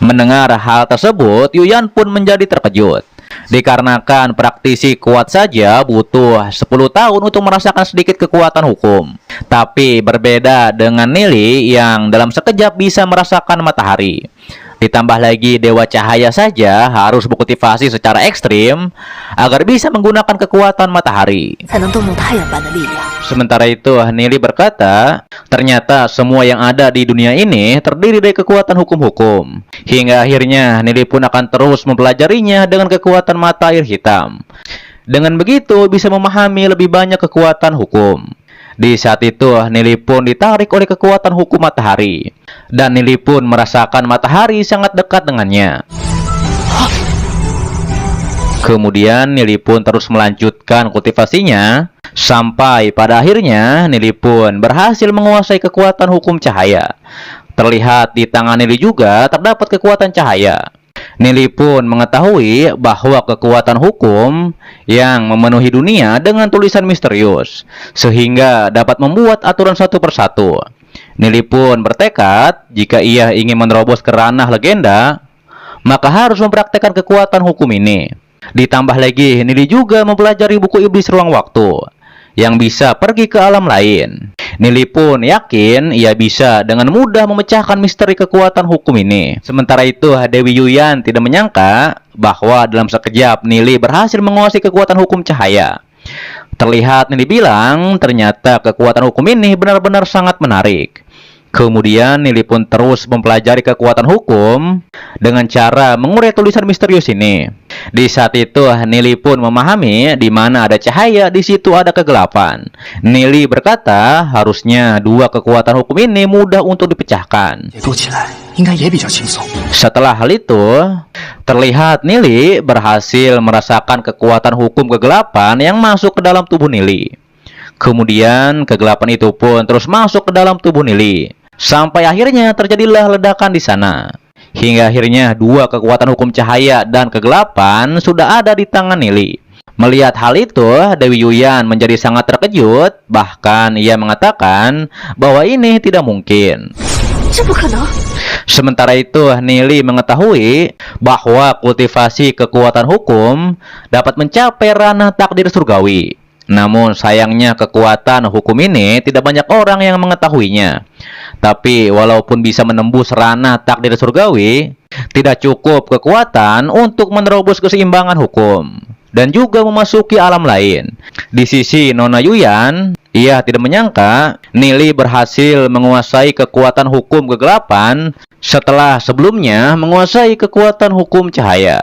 Mendengar hal tersebut, Yuyan pun menjadi terkejut. Dikarenakan praktisi kuat saja butuh 10 tahun untuk merasakan sedikit kekuatan hukum. Tapi berbeda dengan Nili yang dalam sekejap bisa merasakan matahari. Ditambah lagi Dewa Cahaya saja harus berkultivasi secara ekstrim agar bisa menggunakan kekuatan matahari. 才能动用太阳般的力量。 Sementara itu, Nili berkata, ternyata semua yang ada di dunia ini terdiri dari kekuatan hukum-hukum. Hingga akhirnya Nili pun akan terus mempelajarinya dengan kekuatan mata air hitam. Dengan begitu bisa memahami lebih banyak kekuatan hukum. Di saat itu, Nili pun ditarik oleh kekuatan hukum matahari. Dan Nili pun merasakan matahari sangat dekat dengannya. Kemudian Nili pun terus melanjutkan kultivasinya. Sampai pada akhirnya Nili pun berhasil menguasai kekuatan hukum cahaya. Terlihat di tangan Nili juga terdapat kekuatan cahaya. Nili pun mengetahui bahwa kekuatan hukum yang memenuhi dunia dengan tulisan misterius, sehingga dapat membuat aturan satu persatu. Nili pun bertekad jika ia ingin menerobos ke ranah legenda, maka harus mempraktekkan kekuatan hukum ini. Ditambah lagi, Nili juga mempelajari buku iblis ruang waktu yang bisa pergi ke alam lain. Nili pun yakin ia bisa dengan mudah memecahkan misteri kekuatan hukum ini. Sementara itu, Dewi Yuyan tidak menyangka bahwa dalam sekejap Nili berhasil menguasai kekuatan hukum cahaya. Terlihat Nili bilang, ternyata kekuatan hukum ini benar-benar sangat menarik. Kemudian Nili pun terus mempelajari kekuatan hukum dengan cara mengurai tulisan misterius ini. Di saat itu Nili pun memahami di mana ada cahaya, di situ ada kegelapan. Nili berkata, harusnya dua kekuatan hukum ini mudah untuk dipecahkan. 解读起来应该也比较轻松。 Setelah hal itu, terlihat Nili berhasil merasakan kekuatan hukum kegelapan yang masuk ke dalam tubuh Nili. Kemudian kegelapan itu pun terus masuk ke dalam tubuh Nili. Sampai akhirnya terjadilah ledakan di sana. Hingga akhirnya dua kekuatan hukum cahaya dan kegelapan sudah ada di tangan Nili. Melihat hal itu, Dewi Yuyan menjadi sangat terkejut. Bahkan ia mengatakan bahwa ini tidak mungkin. 这不可能！ Sementara itu, Nili mengetahui bahwa kultivasi kekuatan hukum dapat mencapai ranah takdir surgawi. Namun sayangnya kekuatan hukum ini tidak banyak orang yang mengetahuinya. Tapi walaupun bisa menembus ranah takdir surgawi, tidak cukup kekuatan untuk menerobos keseimbangan hukum dan juga memasuki alam lain. Di sisi Nona Yuyan, ia tidak menyangka Nili berhasil menguasai kekuatan hukum kegelapan setelah sebelumnya menguasai kekuatan hukum cahaya.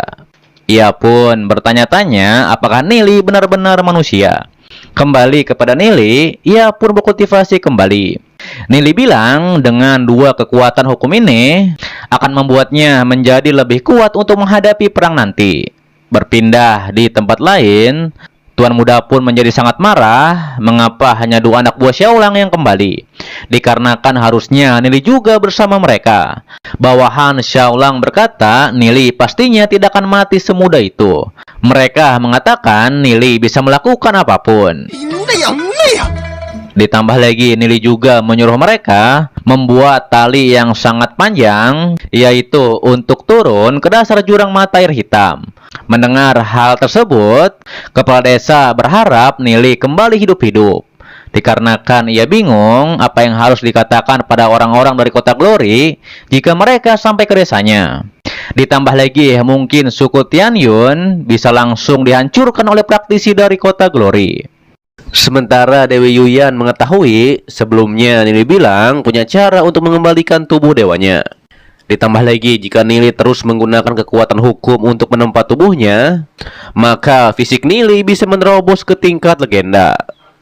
Ia pun bertanya-tanya apakah Nili benar-benar manusia. Kembali kepada Nili, ia pun berkultivasi kembali. Nili bilang dengan dua kekuatan hukum ini akan membuatnya menjadi lebih kuat untuk menghadapi perang nanti. Berpindah di tempat lain, Tuan Muda pun menjadi sangat marah mengapa hanya dua anak buah Xiaolang yang kembali. Dikarenakan harusnya Nili juga bersama mereka. Bawahan Xiaolang berkata Nili pastinya tidak akan mati semudah itu. Mereka mengatakan Nili bisa melakukan apapun. Ditambah lagi Nili juga menyuruh mereka membuat tali yang sangat panjang, yaitu untuk turun ke dasar jurang mata air hitam. Mendengar hal tersebut, kepala desa berharap Nili kembali hidup-hidup. Dikarenakan ia bingung apa yang harus dikatakan pada orang-orang dari kota Glory jika mereka sampai ke desanya. Ditambah lagi mungkin suku Tianyun bisa langsung dihancurkan oleh praktisi dari kota Glory. Sementara Dewi Yuyan mengetahui sebelumnya Nili bilang punya cara untuk mengembalikan tubuh dewanya. Ditambah lagi jika Nili terus menggunakan kekuatan hukum untuk menempa tubuhnya, maka fisik Nili bisa menerobos ke tingkat legenda.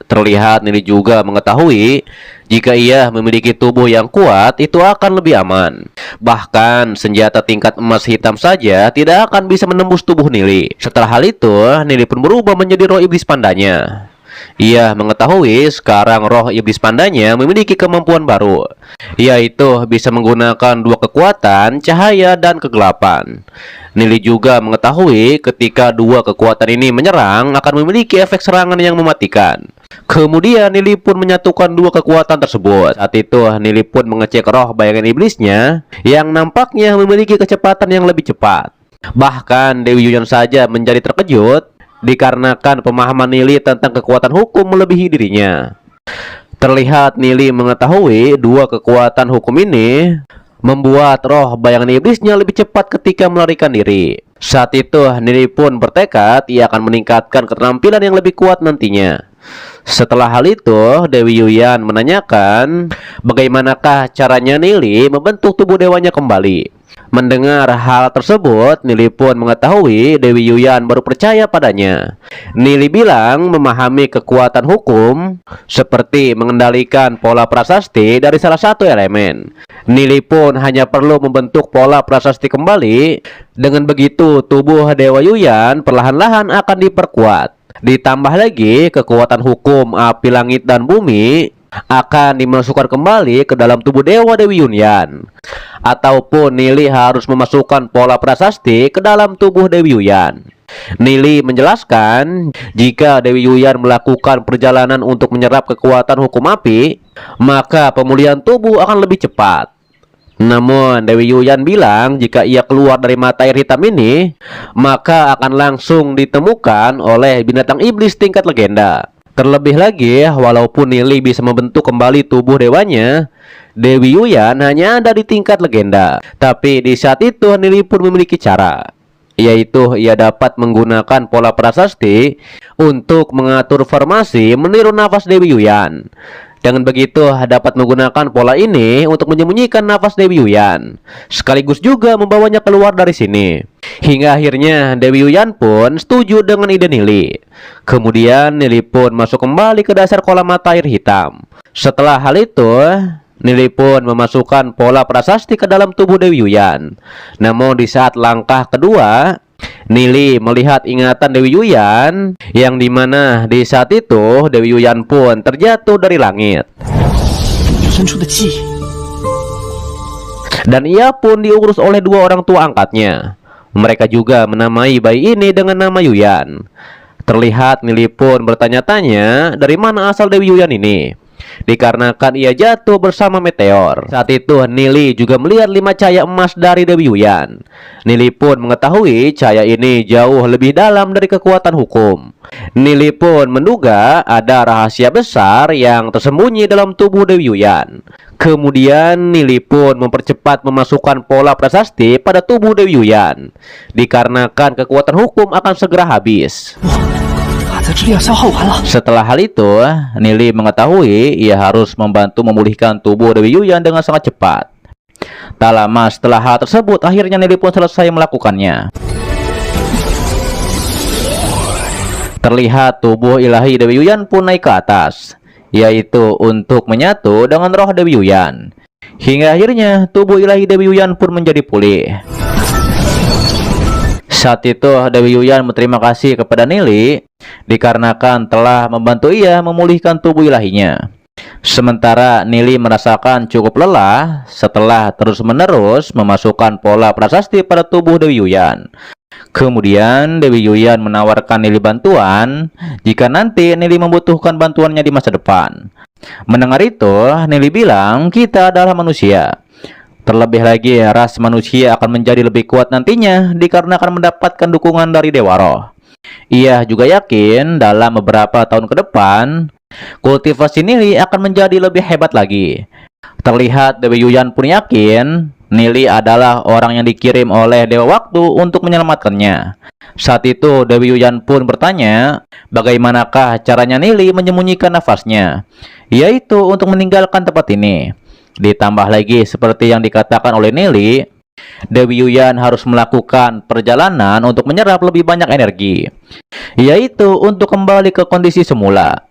Terlihat Nili juga mengetahui jika ia memiliki tubuh yang kuat itu akan lebih aman. Bahkan senjata tingkat emas hitam saja tidak akan bisa menembus tubuh Nili. Setelah hal itu, Nili pun berubah menjadi roh iblis pandanya. Ia mengetahui sekarang roh iblis pandanya memiliki kemampuan baru, yaitu bisa menggunakan dua kekuatan, cahaya dan kegelapan. Nili juga mengetahui ketika dua kekuatan ini menyerang akan memiliki efek serangan yang mematikan. Kemudian Nili pun menyatukan dua kekuatan tersebut. Saat itu Nili pun mengecek roh bayangan iblisnya yang nampaknya memiliki kecepatan yang lebih cepat. Bahkan Dewi Yuyan saja menjadi terkejut dikarenakan pemahaman Nili tentang kekuatan hukum melebihi dirinya. Terlihat Nili mengetahui dua kekuatan hukum ini membuat roh bayangan iblisnya lebih cepat ketika melarikan diri. Saat itu, Nili pun bertekad ia akan meningkatkan keterampilan yang lebih kuat nantinya. Setelah hal itu, Dewi Yuyan menanyakan bagaimanakah caranya Nili membentuk tubuh dewanya kembali. Mendengar hal tersebut, Nili pun mengetahui Dewi Yuyan baru percaya padanya. Nili bilang memahami kekuatan hukum seperti mengendalikan pola prasasti dari salah satu elemen. Nili pun hanya perlu membentuk pola prasasti kembali. Dengan begitu, tubuh Dewa Yuyan perlahan-lahan akan diperkuat. Ditambah lagi, kekuatan hukum api langit dan bumi akan dimasukkan kembali ke dalam tubuh Dewa Dewi Yuyan. Ataupun Nili harus memasukkan pola prasasti ke dalam tubuh Dewi Yuyan. Nili menjelaskan, jika Dewi Yuyan melakukan perjalanan untuk menyerap kekuatan hukum api, maka pemulihan tubuh akan lebih cepat. Namun Dewi Yuyan bilang jika ia keluar dari mata air hitam ini, maka akan langsung ditemukan oleh binatang iblis tingkat legenda. Terlebih lagi, walaupun Nili bisa membentuk kembali tubuh dewanya, Dewi Yuyan hanya ada di tingkat legenda. Tapi di saat itu Nili pun memiliki cara, yaitu ia dapat menggunakan pola prasasti untuk mengatur formasi meniru nafas Dewi Yuyan. Dengan begitu dapat menggunakan pola ini untuk menyembunyikan nafas Dewi Yuyan, sekaligus juga membawanya keluar dari sini. Hingga akhirnya Dewi Yuyan pun setuju dengan ide Nili. Kemudian Nili pun masuk kembali ke dasar kolam mata air hitam. Setelah hal itu, Nili pun memasukkan pola prasasti ke dalam tubuh Dewi Yuyan. Namun di saat langkah kedua, Nili melihat ingatan Dewi Yuyan, yang dimana di saat itu Dewi Yuyan pun terjatuh dari langit. Dan ia pun diurus oleh dua orang tua angkatnya. Mereka juga menamai bayi ini dengan nama Yuyan. Terlihat Nili pun bertanya-tanya dari mana asal Dewi Yuyan ini, dikarenakan ia jatuh bersama meteor. Saat itu Nili juga melihat 5 cahaya emas dari Dewi Yuyan. Nili pun mengetahui cahaya ini jauh lebih dalam dari kekuatan hukum. Nili pun menduga ada rahasia besar yang tersembunyi dalam tubuh Dewi Yuyan. Kemudian Nili pun mempercepat memasukkan pola prasasti pada tubuh Dewi Yuyan, dikarenakan kekuatan hukum akan segera habis. Setelah hal itu, Nili mengetahui ia harus membantu memulihkan tubuh Dewi Yuyan dengan sangat cepat. Tak lama setelah hal tersebut, akhirnya Nili pun selesai melakukannya. Terlihat tubuh ilahi Dewi Yuyan pun naik ke atas, yaitu untuk menyatu dengan roh Dewi Yuyan. Hingga akhirnya tubuh ilahi Dewi Yuyan pun menjadi pulih. Saat itu Dewi Yuyan berterima kasih kepada Nili dikarenakan telah membantu ia memulihkan tubuh ilahinya. Sementara Nili merasakan cukup lelah setelah terus-menerus memasukkan pola prasasti pada tubuh Dewi Yuyan. Kemudian Dewi Yuyan menawarkan Nili bantuan jika nanti Nili membutuhkan bantuannya di masa depan. Mendengar itu, Nili bilang kita adalah manusia. Terlebih lagi, ras manusia akan menjadi lebih kuat nantinya dikarenakan mendapatkan dukungan dari Dewa Roh. Ia juga yakin dalam beberapa tahun ke depan, kultivasi Nili akan menjadi lebih hebat lagi. Terlihat Dewi Yuyan pun yakin Nili adalah orang yang dikirim oleh Dewa Waktu untuk menyelamatkannya. Saat itu Dewi Yuyan pun bertanya, bagaimanakah caranya Nili menyembunyikan nafasnya, yaitu untuk meninggalkan tempat ini. Ditambah lagi seperti yang dikatakan oleh Nili, Dewi Yuyan harus melakukan perjalanan untuk menyerap lebih banyak energi, yaitu untuk kembali ke kondisi semula.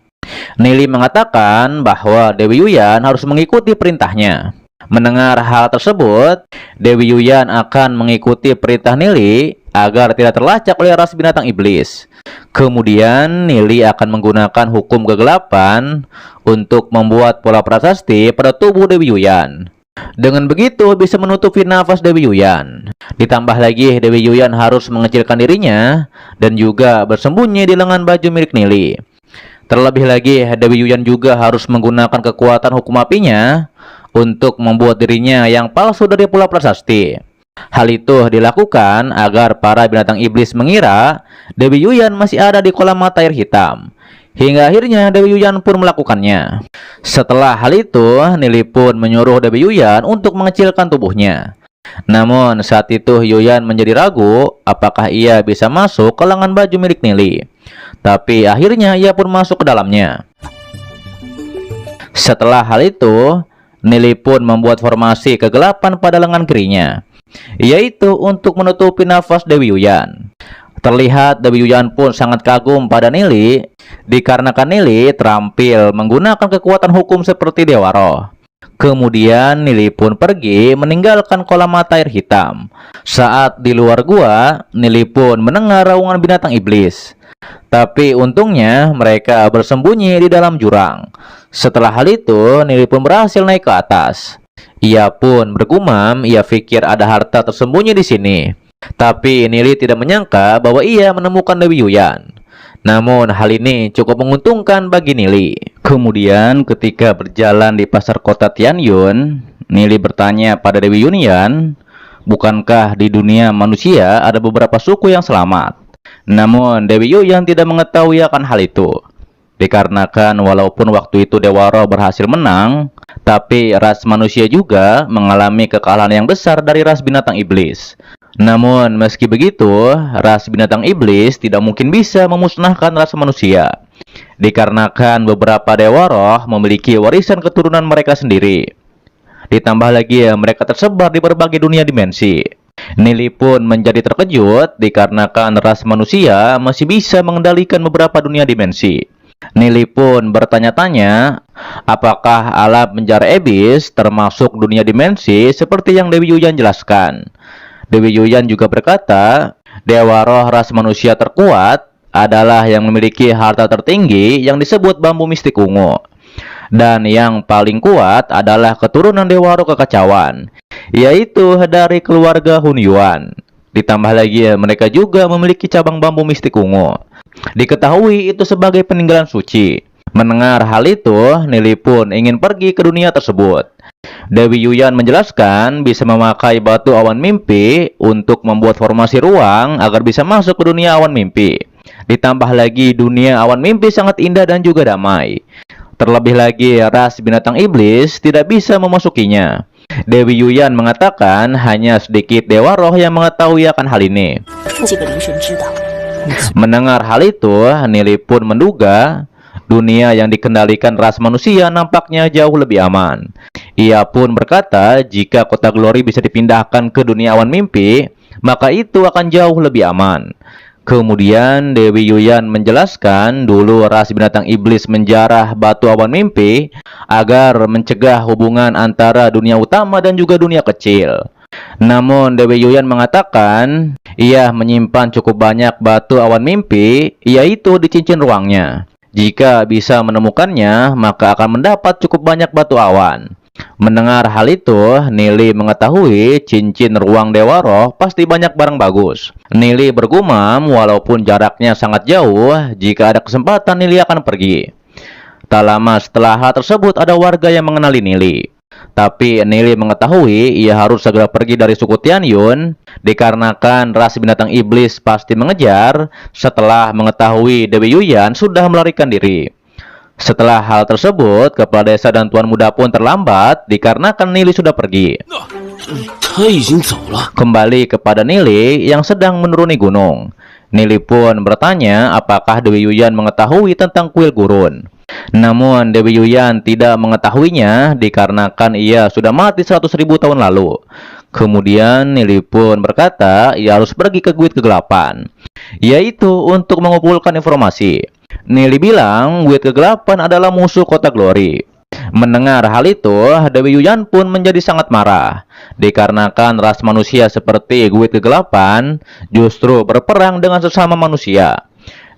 Nili mengatakan bahwa Dewi Yuyan harus mengikuti perintahnya. Mendengar hal tersebut, Dewi Yuyan akan mengikuti perintah Nili agar tidak terlacak oleh ras binatang iblis. Kemudian Nili akan menggunakan hukum kegelapan untuk membuat pola prasasti pada tubuh Dewi Yuyan. Dengan begitu bisa menutupi nafas Dewi Yuyan. Ditambah lagi Dewi Yuyan harus mengecilkan dirinya dan juga bersembunyi di lengan baju milik Nili. Terlebih lagi Dewi Yuyan juga harus menggunakan kekuatan hukum apinya untuk membuat dirinya yang palsu dari pola prasasti. Hal itu dilakukan agar para binatang iblis mengira Dewi Yuyan masih ada di kolam mata air hitam. Hingga akhirnya Dewi Yuyan pun melakukannya. Setelah hal itu, Nili pun menyuruh Dewi Yuyan untuk mengecilkan tubuhnya. Namun saat itu Yuyan menjadi ragu apakah ia bisa masuk ke lengan baju milik Nili. Tapi akhirnya ia pun masuk ke dalamnya. Setelah hal itu, Nili pun membuat formasi kegelapan pada lengan kirinya, yaitu untuk menutupi nafas Dewi Yuyan. Terlihat Dewi Yuyan pun sangat kagum pada Nili, dikarenakan Nili terampil menggunakan kekuatan hukum seperti Dewa Roh. Kemudian Nili pun pergi meninggalkan kolam mata air hitam. Saat di luar gua, Nili pun mendengar raungan binatang iblis. Tapi untungnya mereka bersembunyi di dalam jurang. Setelah hal itu, Nili pun berhasil naik ke atas. Ia pun bergumam, ia pikir ada harta tersembunyi di sini. Tapi Nili tidak menyangka bahwa ia menemukan Dewi Yuyan. Namun hal ini cukup menguntungkan bagi Nili. Kemudian ketika berjalan di pasar kota Tianyun, Nili bertanya pada Dewi Yuyan, bukankah di dunia manusia ada beberapa suku yang selamat? Namun Dewi Yuyan tidak mengetahui akan hal itu. Dikarenakan walaupun waktu itu Dewa Roh berhasil menang, tapi ras manusia juga mengalami kekalahan yang besar dari ras binatang iblis. Namun meski begitu, ras binatang iblis tidak mungkin bisa memusnahkan ras manusia. Dikarenakan beberapa Dewa Roh memiliki warisan keturunan mereka sendiri. Ditambah lagi mereka tersebar di berbagai dunia dimensi. Nili pun menjadi terkejut dikarenakan ras manusia masih bisa mengendalikan beberapa dunia dimensi. Nili pun bertanya-tanya, apakah alam penjara Abyss termasuk dunia dimensi seperti yang Dewi Yuyan jelaskan. Dewi Yuyan juga berkata, Dewa Roh ras manusia terkuat adalah yang memiliki harta tertinggi yang disebut bambu mistik ungu. Dan yang paling kuat adalah keturunan Dewa Roh kekacauan, yaitu dari keluarga Hun Yuan. Ditambah lagi mereka juga memiliki cabang bambu mistik ungu. Diketahui itu sebagai peninggalan suci. Mendengar hal itu, Nili pun ingin pergi ke dunia tersebut. Dewi Yuyan menjelaskan bisa memakai batu awan mimpi untuk membuat formasi ruang agar bisa masuk ke dunia awan mimpi. Ditambah lagi dunia awan mimpi sangat indah dan juga damai. Terlebih lagi ras binatang iblis tidak bisa memasukinya. Dewi Yuyan mengatakan hanya sedikit Dewa Roh yang mengetahui akan hal ini. Mendengar hal itu, Nili pun menduga dunia yang dikendalikan ras manusia nampaknya jauh lebih aman. Ia pun berkata jika kota Glory bisa dipindahkan ke dunia awan mimpi, maka itu akan jauh lebih aman. Kemudian Dewi Yuyan menjelaskan dulu ras binatang iblis menjarah batu awan mimpi agar mencegah hubungan antara dunia utama dan juga dunia kecil. Namun Dewi Yuyan mengatakan ia menyimpan cukup banyak batu awan mimpi, yaitu di cincin ruangnya. Jika bisa menemukannya, maka akan mendapat cukup banyak batu awan. Mendengar hal itu, Nili mengetahui cincin ruang Dewa Roh pasti banyak barang bagus. Nili bergumam walaupun jaraknya sangat jauh, jika ada kesempatan Nili akan pergi. Tak lama setelah hal tersebut ada warga yang mengenali Nili. Tapi Nili mengetahui ia harus segera pergi dari suku Tianyun dikarenakan ras binatang iblis pasti mengejar setelah mengetahui Dewi Yuyan sudah melarikan diri. Setelah hal tersebut, kepala desa dan tuan muda pun terlambat dikarenakan Nili sudah pergi. Kembali kepada Nili yang sedang menuruni gunung. Nili pun bertanya apakah Dewi Yuyan mengetahui tentang kuil gurun. Namun Dewi Yuyan tidak mengetahuinya dikarenakan ia sudah mati 100.000 tahun lalu. Kemudian Nili pun berkata ia harus pergi ke Guit Kegelapan, yaitu untuk mengumpulkan informasi. Nili bilang Guit Kegelapan adalah musuh kota Glory. Mendengar hal itu, Dewi Yuyan pun menjadi sangat marah dikarenakan ras manusia seperti Guit Kegelapan justru berperang dengan sesama manusia.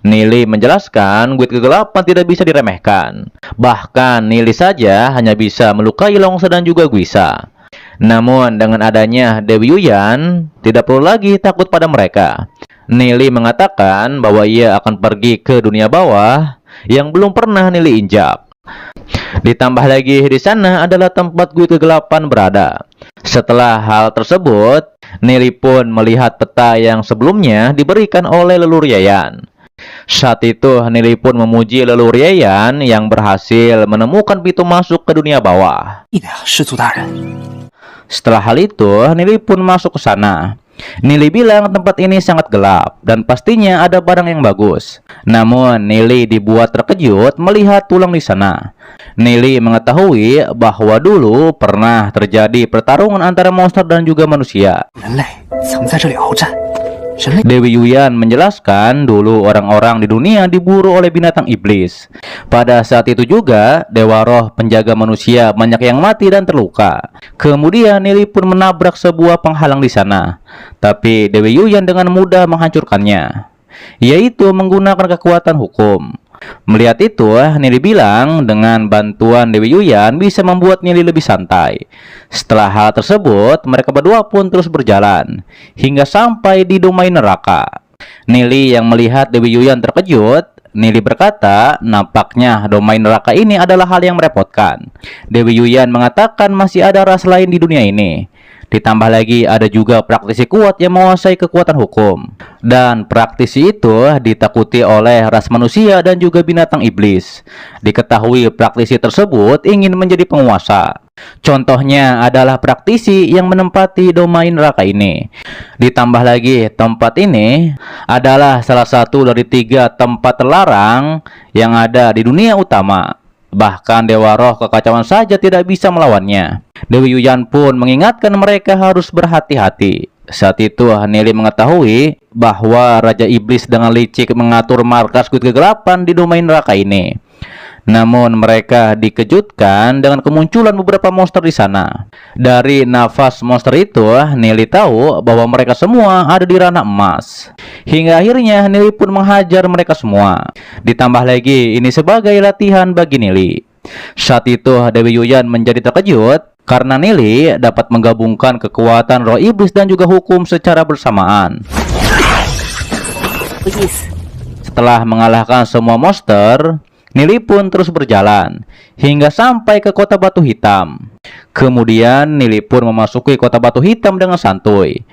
Nili menjelaskan Guit Kegelapan tidak bisa diremehkan. Bahkan Nili saja hanya bisa melukai Longse dan juga Guisa. Namun dengan adanya Dewi Yuyan, tidak perlu lagi takut pada mereka. Nili mengatakan bahwa ia akan pergi ke dunia bawah yang belum pernah Nili injak. Ditambah lagi di sana adalah tempat Guit Kegelapan berada. Setelah hal tersebut, Nili pun melihat peta yang sebelumnya diberikan oleh leluhur Yayan. Saat itu Nili pun memuji leluhur Yayan yang berhasil menemukan pintu masuk ke dunia bawah. 记得呀，师祖大人， Setelah hal itu, Nili pun masuk ke sana. Nili bilang tempat ini sangat gelap dan pastinya ada barang yang bagus. Namun Nili dibuat terkejut melihat tulang di sana. Nili mengetahui bahwa dulu pernah terjadi pertarungan antara monster dan juga manusia. 人类曾在这里鏖战，人类 Dewi Yuyan menjelaskan dulu orang-orang di dunia diburu oleh binatang iblis. Pada saat itu juga, Dewa Roh penjaga manusia banyak yang mati dan terluka. Kemudian Nili pun menabrak sebuah penghalang di sana. Tapi Dewi Yuyan dengan mudah menghancurkannya, yaitu menggunakan kekuatan hukum. Melihat itu, Nili bilang dengan bantuan Dewi Yuyan bisa membuat Nili lebih santai. Setelah hal tersebut, mereka berdua pun terus berjalan hingga sampai di domain neraka. Nili yang melihat Dewi Yuyan terkejut. Nili berkata, nampaknya domain neraka ini adalah hal yang merepotkan. Dewi Yuyan mengatakan masih ada ras lain di dunia ini. Ditambah lagi ada juga praktisi kuat yang menguasai kekuatan hukum. Dan praktisi itu ditakuti oleh ras manusia dan juga binatang iblis. Diketahui praktisi tersebut ingin menjadi penguasa. Contohnya adalah praktisi yang menempati domain neraka ini. Ditambah lagi tempat ini adalah salah satu dari 3 tempat terlarang yang ada di dunia utama. Bahkan Dewa Roh kekacauan saja tidak bisa melawannya. Dewi Yuyan pun mengingatkan mereka harus berhati-hati. Saat itu Nili mengetahui bahwa Raja Iblis dengan licik mengatur markas kuil kegelapan di domain neraka ini. Namun mereka dikejutkan dengan kemunculan beberapa monster di sana. Dari nafas monster itu, Nili tahu bahwa mereka semua ada di ranah emas. Hingga akhirnya Nili pun menghajar mereka semua. Ditambah lagi ini sebagai latihan bagi Nili. Saat itu Dewi Yuyan menjadi terkejut karena Nili dapat menggabungkan kekuatan roh iblis dan juga hukum secara bersamaan. 有意思。 Setelah mengalahkan semua monster, Nili pun terus berjalan hingga sampai ke kota Batu Hitam. Kemudian Nili pun memasuki kota Batu Hitam dengan santuy.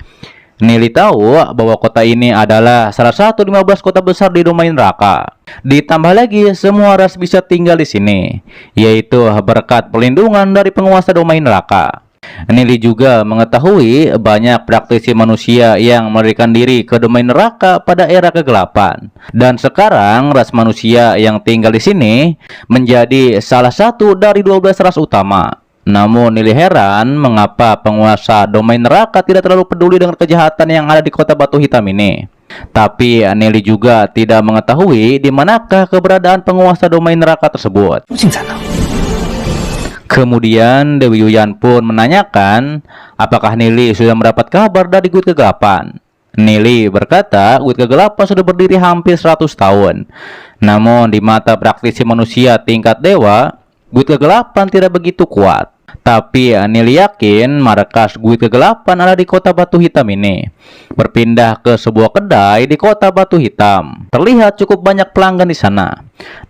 Nili tahu bahwa kota ini adalah salah satu 15 kota besar di domain neraka. Ditambah lagi semua ras bisa tinggal di sini, yaitu berkat perlindungan dari penguasa domain neraka. Nili juga mengetahui banyak praktisi manusia yang melarikan diri ke domain neraka pada era kegelapan. Dan sekarang ras manusia yang tinggal di sini menjadi salah satu dari 12 ras utama. Namun Nili heran mengapa penguasa domain neraka tidak terlalu peduli dengan kejahatan yang ada di kota Batu Hitam ini. Tapi Nili juga tidak mengetahui di manakah keberadaan penguasa domain neraka tersebut. 究竟在哪？ Kemudian Dewi Yuyan pun menanyakan apakah Nili sudah mendapat kabar dari Guild Kegelapan. Nili berkata Guild Kegelapan sudah berdiri hampir 100 tahun. Namun di mata praktisi manusia tingkat dewa, Guild Kegelapan tidak begitu kuat. Tapi Nili yakin markas Guild Kegelapan ada di kota Batu Hitam ini. Berpindah ke sebuah kedai di kota Batu Hitam. Terlihat cukup banyak pelanggan di sana.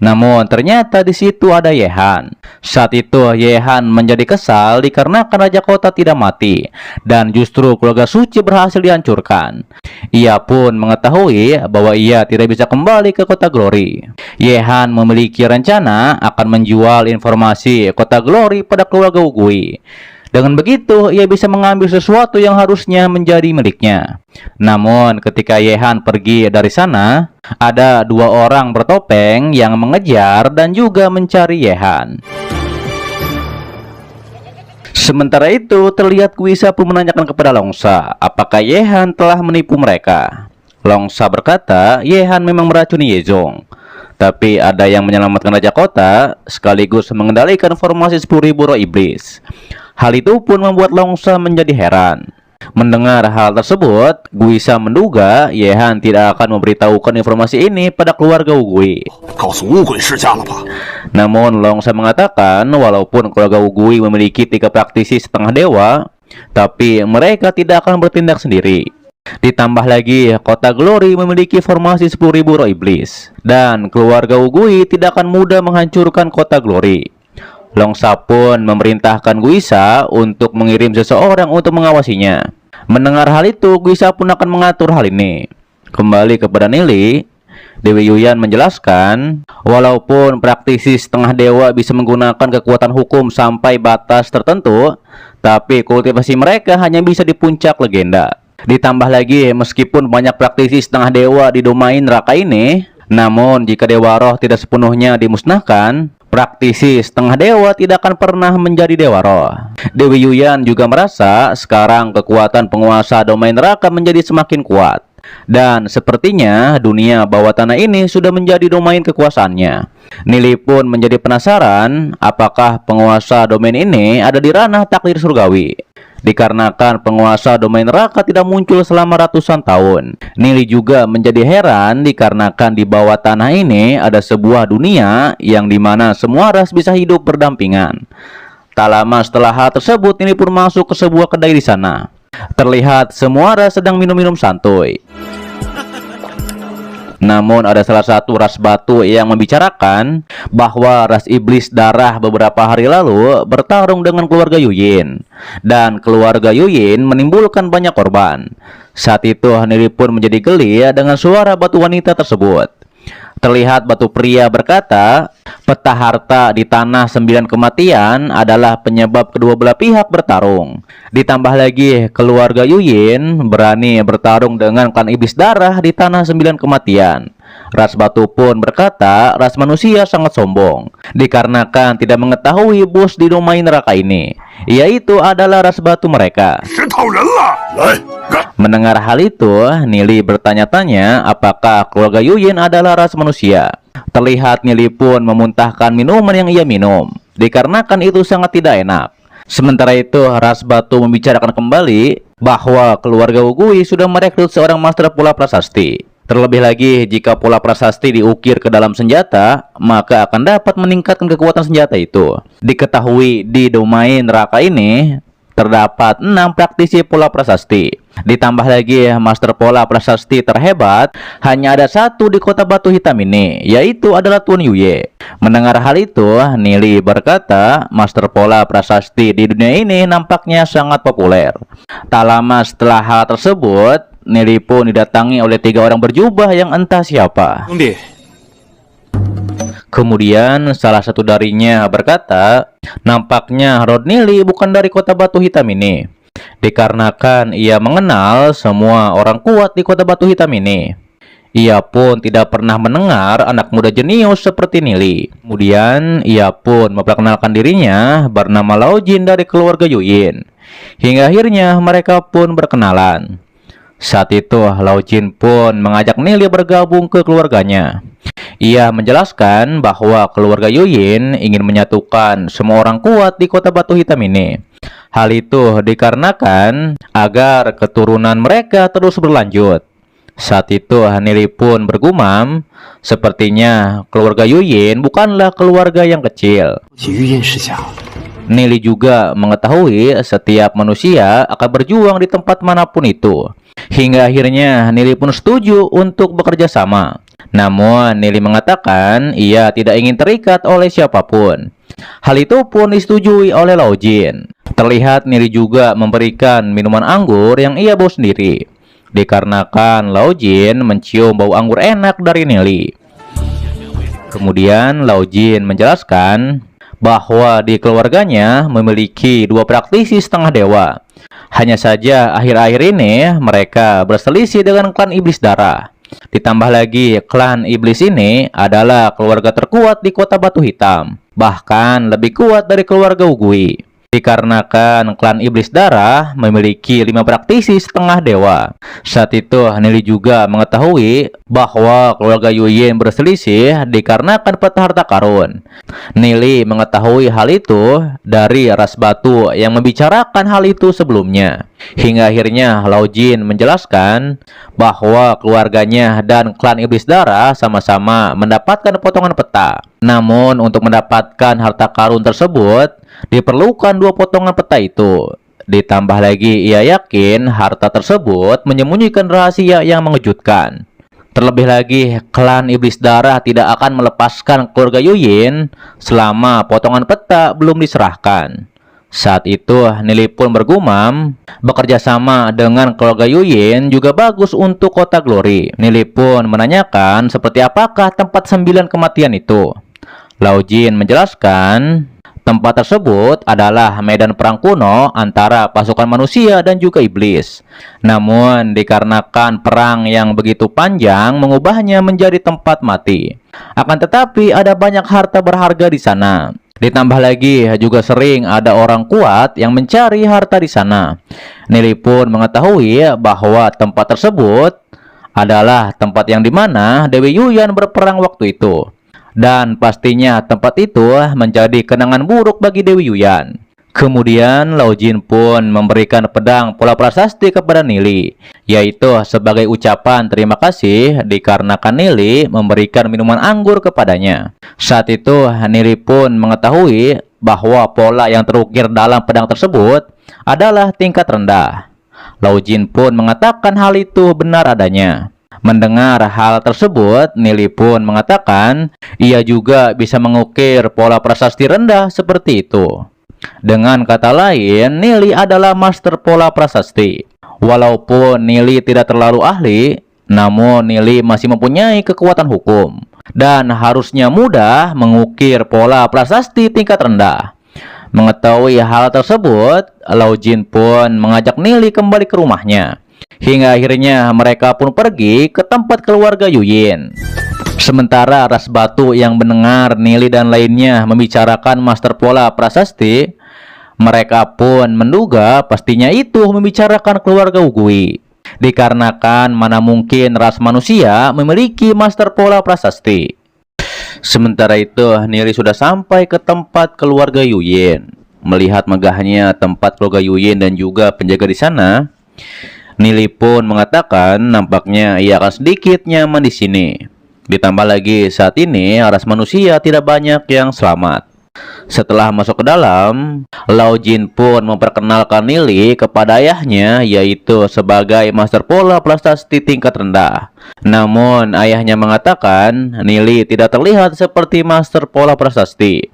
Namun ternyata di situ ada Yehan. Saat itu Yehan menjadi kesal dikarenakan raja kota tidak mati dan justru keluarga suci berhasil dihancurkan. Ia pun mengetahui bahwa ia tidak bisa kembali ke kota Glory. Yehan memiliki rencana akan menjual informasi kota Glory pada keluarga Ugui. Dengan begitu, ia bisa mengambil sesuatu yang harusnya menjadi miliknya. Namun, ketika Yehan pergi dari sana, ada 2 orang bertopeng yang mengejar dan juga mencari Yehan. Sementara itu, terlihat Guisa pun menanyakan kepada Longsa, apakah Yehan telah menipu mereka. Longsa berkata, Yehan memang meracuni Yezong. Tapi ada yang menyelamatkan Raja Kota, sekaligus mengendalikan formasi 10.000 roh iblis. Hal itu pun membuat Longsa menjadi heran. Mendengar hal tersebut, Guisa menduga Yehan tidak akan memberitahukan informasi ini pada keluarga Ugui. 告诉五鬼世家了吧？ Namun Longsa mengatakan walaupun keluarga Ugui memiliki 3 praktisi setengah dewa, tapi mereka tidak akan bertindak sendiri. Ditambah lagi kota Glory memiliki formasi 10.000 roh iblis, dan keluarga Ugui tidak akan mudah menghancurkan kota Glory. Longsa pun memerintahkan Guisa untuk mengirim seseorang untuk mengawasinya. Mendengar hal itu, Guisa pun akan mengatur hal ini. Kembali kepada Nili, Dewi Yuyan menjelaskan, walaupun praktisi setengah dewa bisa menggunakan kekuatan hukum sampai batas tertentu, tapi kultivasi mereka hanya bisa di puncak legenda. Ditambah lagi, meskipun banyak praktisi setengah dewa di domain neraka ini, namun jika dewa roh tidak sepenuhnya dimusnahkan, praktisi setengah dewa tidak akan pernah menjadi dewa roh. Dewi Yuyan juga merasa sekarang kekuatan penguasa domain neraka menjadi semakin kuat. Dan sepertinya dunia bawah tanah ini sudah menjadi domain kekuasaannya. Nili pun menjadi penasaran apakah penguasa domain ini ada di ranah takdir surgawi. Dikarenakan penguasa domain neraka tidak muncul selama ratusan tahun, Nili juga menjadi heran dikarenakan di bawah tanah ini ada sebuah dunia yang dimana semua ras bisa hidup berdampingan. Tak lama setelah hal tersebut, Nili pun masuk ke sebuah kedai di sana. Terlihat semua ras sedang minum-minum santuy. Namun ada salah satu ras batu yang membicarakan bahwa ras iblis darah beberapa hari lalu bertarung dengan keluarga Yuyin, dan keluarga Yuyin menimbulkan banyak korban. Saat itu Nili pun menjadi geli dengan suara batu wanita tersebut. Terlihat batu pria berkata, peta harta di tanah 9 kematian adalah penyebab kedua belah pihak bertarung. Ditambah lagi, keluarga Yuyin berani bertarung dengan klan iblis darah di tanah 9 kematian. Ras batu pun berkata, ras manusia sangat sombong, dikarenakan tidak mengetahui bos di domain neraka ini, yaitu adalah ras batu mereka. Mendengar hal itu, Nili bertanya-tanya apakah keluarga Yuyin adalah ras manusia. Terlihat Nili pun memuntahkan minuman yang ia minum, dikarenakan itu sangat tidak enak. Sementara itu, ras batu membicarakan kembali bahwa keluarga Wugui sudah merekrut seorang master pola prasasti. Terlebih lagi, jika pola prasasti diukir ke dalam senjata, maka akan dapat meningkatkan kekuatan senjata itu. Diketahui di domain neraka ini terdapat 6 praktisi pola prasasti. Ditambah lagi, master pola prasasti terhebat hanya ada satu di kota batu hitam ini, yaitu adalah Tuan Yuye. Mendengar hal itu, Nili berkata, master pola prasasti di dunia ini nampaknya sangat populer. Tak lama setelah hal tersebut, Nili pun didatangi oleh 3 orang berjubah yang entah siapa. Kemudian salah satu darinya berkata, nampaknya Rod Nili bukan dari kota batu hitam ini, dikarenakan ia mengenal semua orang kuat di kota batu hitam ini. Ia pun tidak pernah mendengar anak muda jenius seperti Nili. Kemudian ia pun memperkenalkan dirinya bernama Lao Jin dari keluarga Yuyin. Hingga akhirnya mereka pun berkenalan. Saat itu Lao Jin pun mengajak Nili bergabung ke keluarganya. Ia menjelaskan bahwa keluarga Yuyin ingin menyatukan semua orang kuat di kota batu hitam ini. Hal itu dikarenakan agar keturunan mereka terus berlanjut. Saat itu Nili pun bergumam, sepertinya keluarga Yuyin bukanlah keluarga yang kecil. Nili juga mengetahui setiap manusia akan berjuang di tempat manapun itu. Hingga akhirnya Nili pun setuju untuk bekerja sama. Namun Nili mengatakan ia tidak ingin terikat oleh siapapun. Hal itu pun disetujui oleh Lao Jin. Terlihat Nili juga memberikan minuman anggur yang ia bawa sendiri, dikarenakan Lao Jin mencium bau anggur enak dari Nili. Kemudian Lao Jin menjelaskan bahwa di keluarganya memiliki 2 praktisi setengah dewa. Hanya saja akhir-akhir ini mereka berselisih dengan klan iblis darah. Ditambah lagi, klan iblis ini adalah keluarga terkuat di kota batu hitam, bahkan lebih kuat dari keluarga Wugui. Dikarenakan klan iblis darah memiliki 5 praktisi setengah dewa. Saat itu Nili juga mengetahui bahwa keluarga Yuyin berselisih dikarenakan peta harta karun. Nili mengetahui hal itu dari ras batu yang membicarakan hal itu sebelumnya. Hingga akhirnya Lao Jin menjelaskan bahwa keluarganya dan klan iblis darah sama-sama mendapatkan potongan peta. Namun untuk mendapatkan harta karun tersebut diperlukan 2 potongan peta itu. Ditambah lagi ia yakin harta tersebut menyembunyikan rahasia yang mengejutkan. Terlebih lagi, klan iblis darah tidak akan melepaskan keluarga Yuyin selama potongan peta belum diserahkan. Saat itu, Nili pun bergumam, bekerja sama dengan keluarga Yuyin juga bagus untuk kota Glory. Nili pun menanyakan seperti apakah tempat 9 kematian itu. Lao Jin menjelaskan, tempat tersebut adalah medan perang kuno antara pasukan manusia dan juga iblis. Namun, dikarenakan perang yang begitu panjang mengubahnya menjadi tempat mati. Akan tetapi, ada banyak harta berharga di sana. Ditambah lagi, juga sering ada orang kuat yang mencari harta di sana. Nili pun mengetahui bahwa tempat tersebut adalah tempat yang dimana Dewi Yuyan berperang waktu itu. Dan pastinya tempat itu menjadi kenangan buruk bagi Dewi Yuyan. Kemudian Lao Jin pun memberikan pedang pola prasasti kepada Nili, yaitu sebagai ucapan terima kasih dikarenakan Nili memberikan minuman anggur kepadanya. Saat itu Nili pun mengetahui bahwa pola yang terukir dalam pedang tersebut adalah tingkat rendah. Lao Jin pun mengatakan hal itu benar adanya. Mendengar hal tersebut, Nili pun mengatakan ia juga bisa mengukir pola prasasti rendah seperti itu. Dengan kata lain, Nili adalah master pola prasasti. Walaupun Nili tidak terlalu ahli, namun Nili masih mempunyai kekuatan hukum dan harusnya mudah mengukir pola prasasti tingkat rendah. Mengetahui hal tersebut, Lao Jin pun mengajak Nili kembali ke rumahnya. Hingga akhirnya mereka pun pergi ke tempat keluarga Yuyin. Sementara ras batu yang mendengar Nili dan lainnya membicarakan master pola prasasti, mereka pun menduga pastinya itu membicarakan keluarga Ugui. Dikarenakan mana mungkin ras manusia memiliki master pola prasasti. Sementara itu, Nili sudah sampai ke tempat keluarga Yuyin. Melihat megahnya tempat keluarga Yuyin dan juga penjaga di sana, Nili pun mengatakan nampaknya ia akan sedikit nyaman di sini. Ditambah lagi saat ini ras manusia tidak banyak yang selamat. Setelah masuk ke dalam, Lao Jin pun memperkenalkan Nili kepada ayahnya, yaitu sebagai master pola prasasti tingkat rendah. Namun ayahnya mengatakan Nili tidak terlihat seperti master pola prasasti,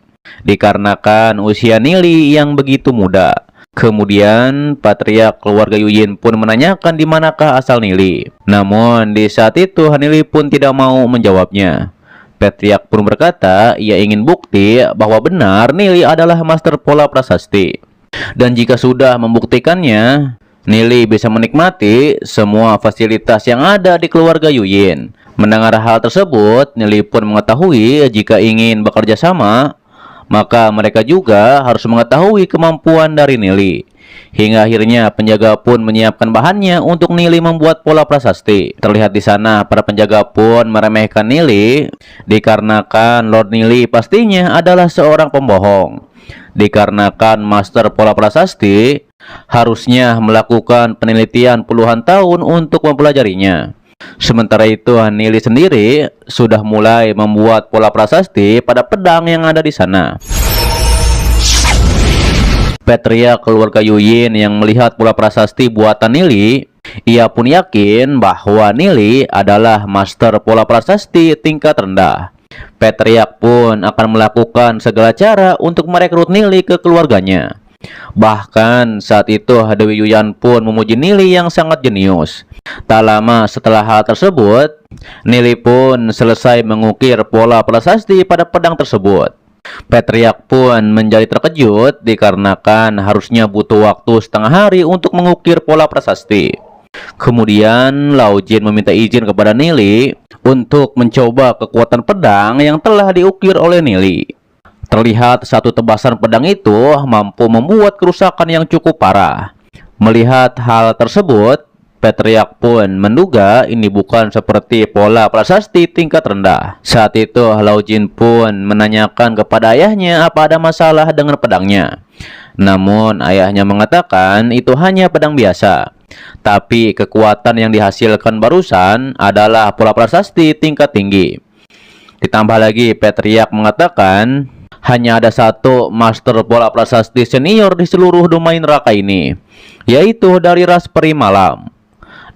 dikarenakan usia Nili yang begitu muda. Kemudian patriark keluarga Yuyin pun menanyakan di manakah asal Nili. Namun di saat itu Nili pun tidak mau menjawabnya. Patriark pun berkata ia ingin bukti bahwa benar Nili adalah master pola prasasti. Dan jika sudah membuktikannya, Nili bisa menikmati semua fasilitas yang ada di keluarga Yuyin. Mendengar hal tersebut, Nili pun mengetahui jika ingin bekerja sama, maka mereka juga harus mengetahui kemampuan dari Nili. Hingga akhirnya penjaga pun menyiapkan bahannya untuk Nili membuat pola prasasti. Terlihat di sana para penjaga pun meremehkan Nili dikarenakan Lord Nili pastinya adalah seorang pembohong. Dikarenakan master pola prasasti harusnya melakukan penelitian puluhan tahun untuk mempelajarinya. Sementara itu, Nili sendiri sudah mulai membuat pola prasasti pada pedang yang ada di sana. Patriark keluarga Yuyin yang melihat pola prasasti buatan Nili, ia pun yakin bahwa Nili adalah master pola prasasti tingkat rendah. Patriark pun akan melakukan segala cara untuk merekrut Nili ke keluarganya. Bahkan saat itu Dewi Yuyan pun memuji Nili yang sangat jenius. Tak lama setelah hal tersebut, Nili pun selesai mengukir pola prasasti pada pedang tersebut. Patriark pun menjadi terkejut dikarenakan harusnya butuh waktu setengah hari untuk mengukir pola prasasti. Kemudian Lao Jin meminta izin kepada Nili untuk mencoba kekuatan pedang yang telah diukir oleh Nili. Terlihat satu tebasan pedang itu mampu membuat kerusakan yang cukup parah. Melihat hal tersebut, Patriark pun menduga ini bukan seperti pola prasasti tingkat rendah. Saat itu Lao Jin pun menanyakan kepada ayahnya apa ada masalah dengan pedangnya. Namun ayahnya mengatakan itu hanya pedang biasa. Tapi kekuatan yang dihasilkan barusan adalah pola prasasti tingkat tinggi. Ditambah lagi Patriark mengatakan hanya ada satu master pola prasasti senior di seluruh domain neraka ini, yaitu dari ras peri malam.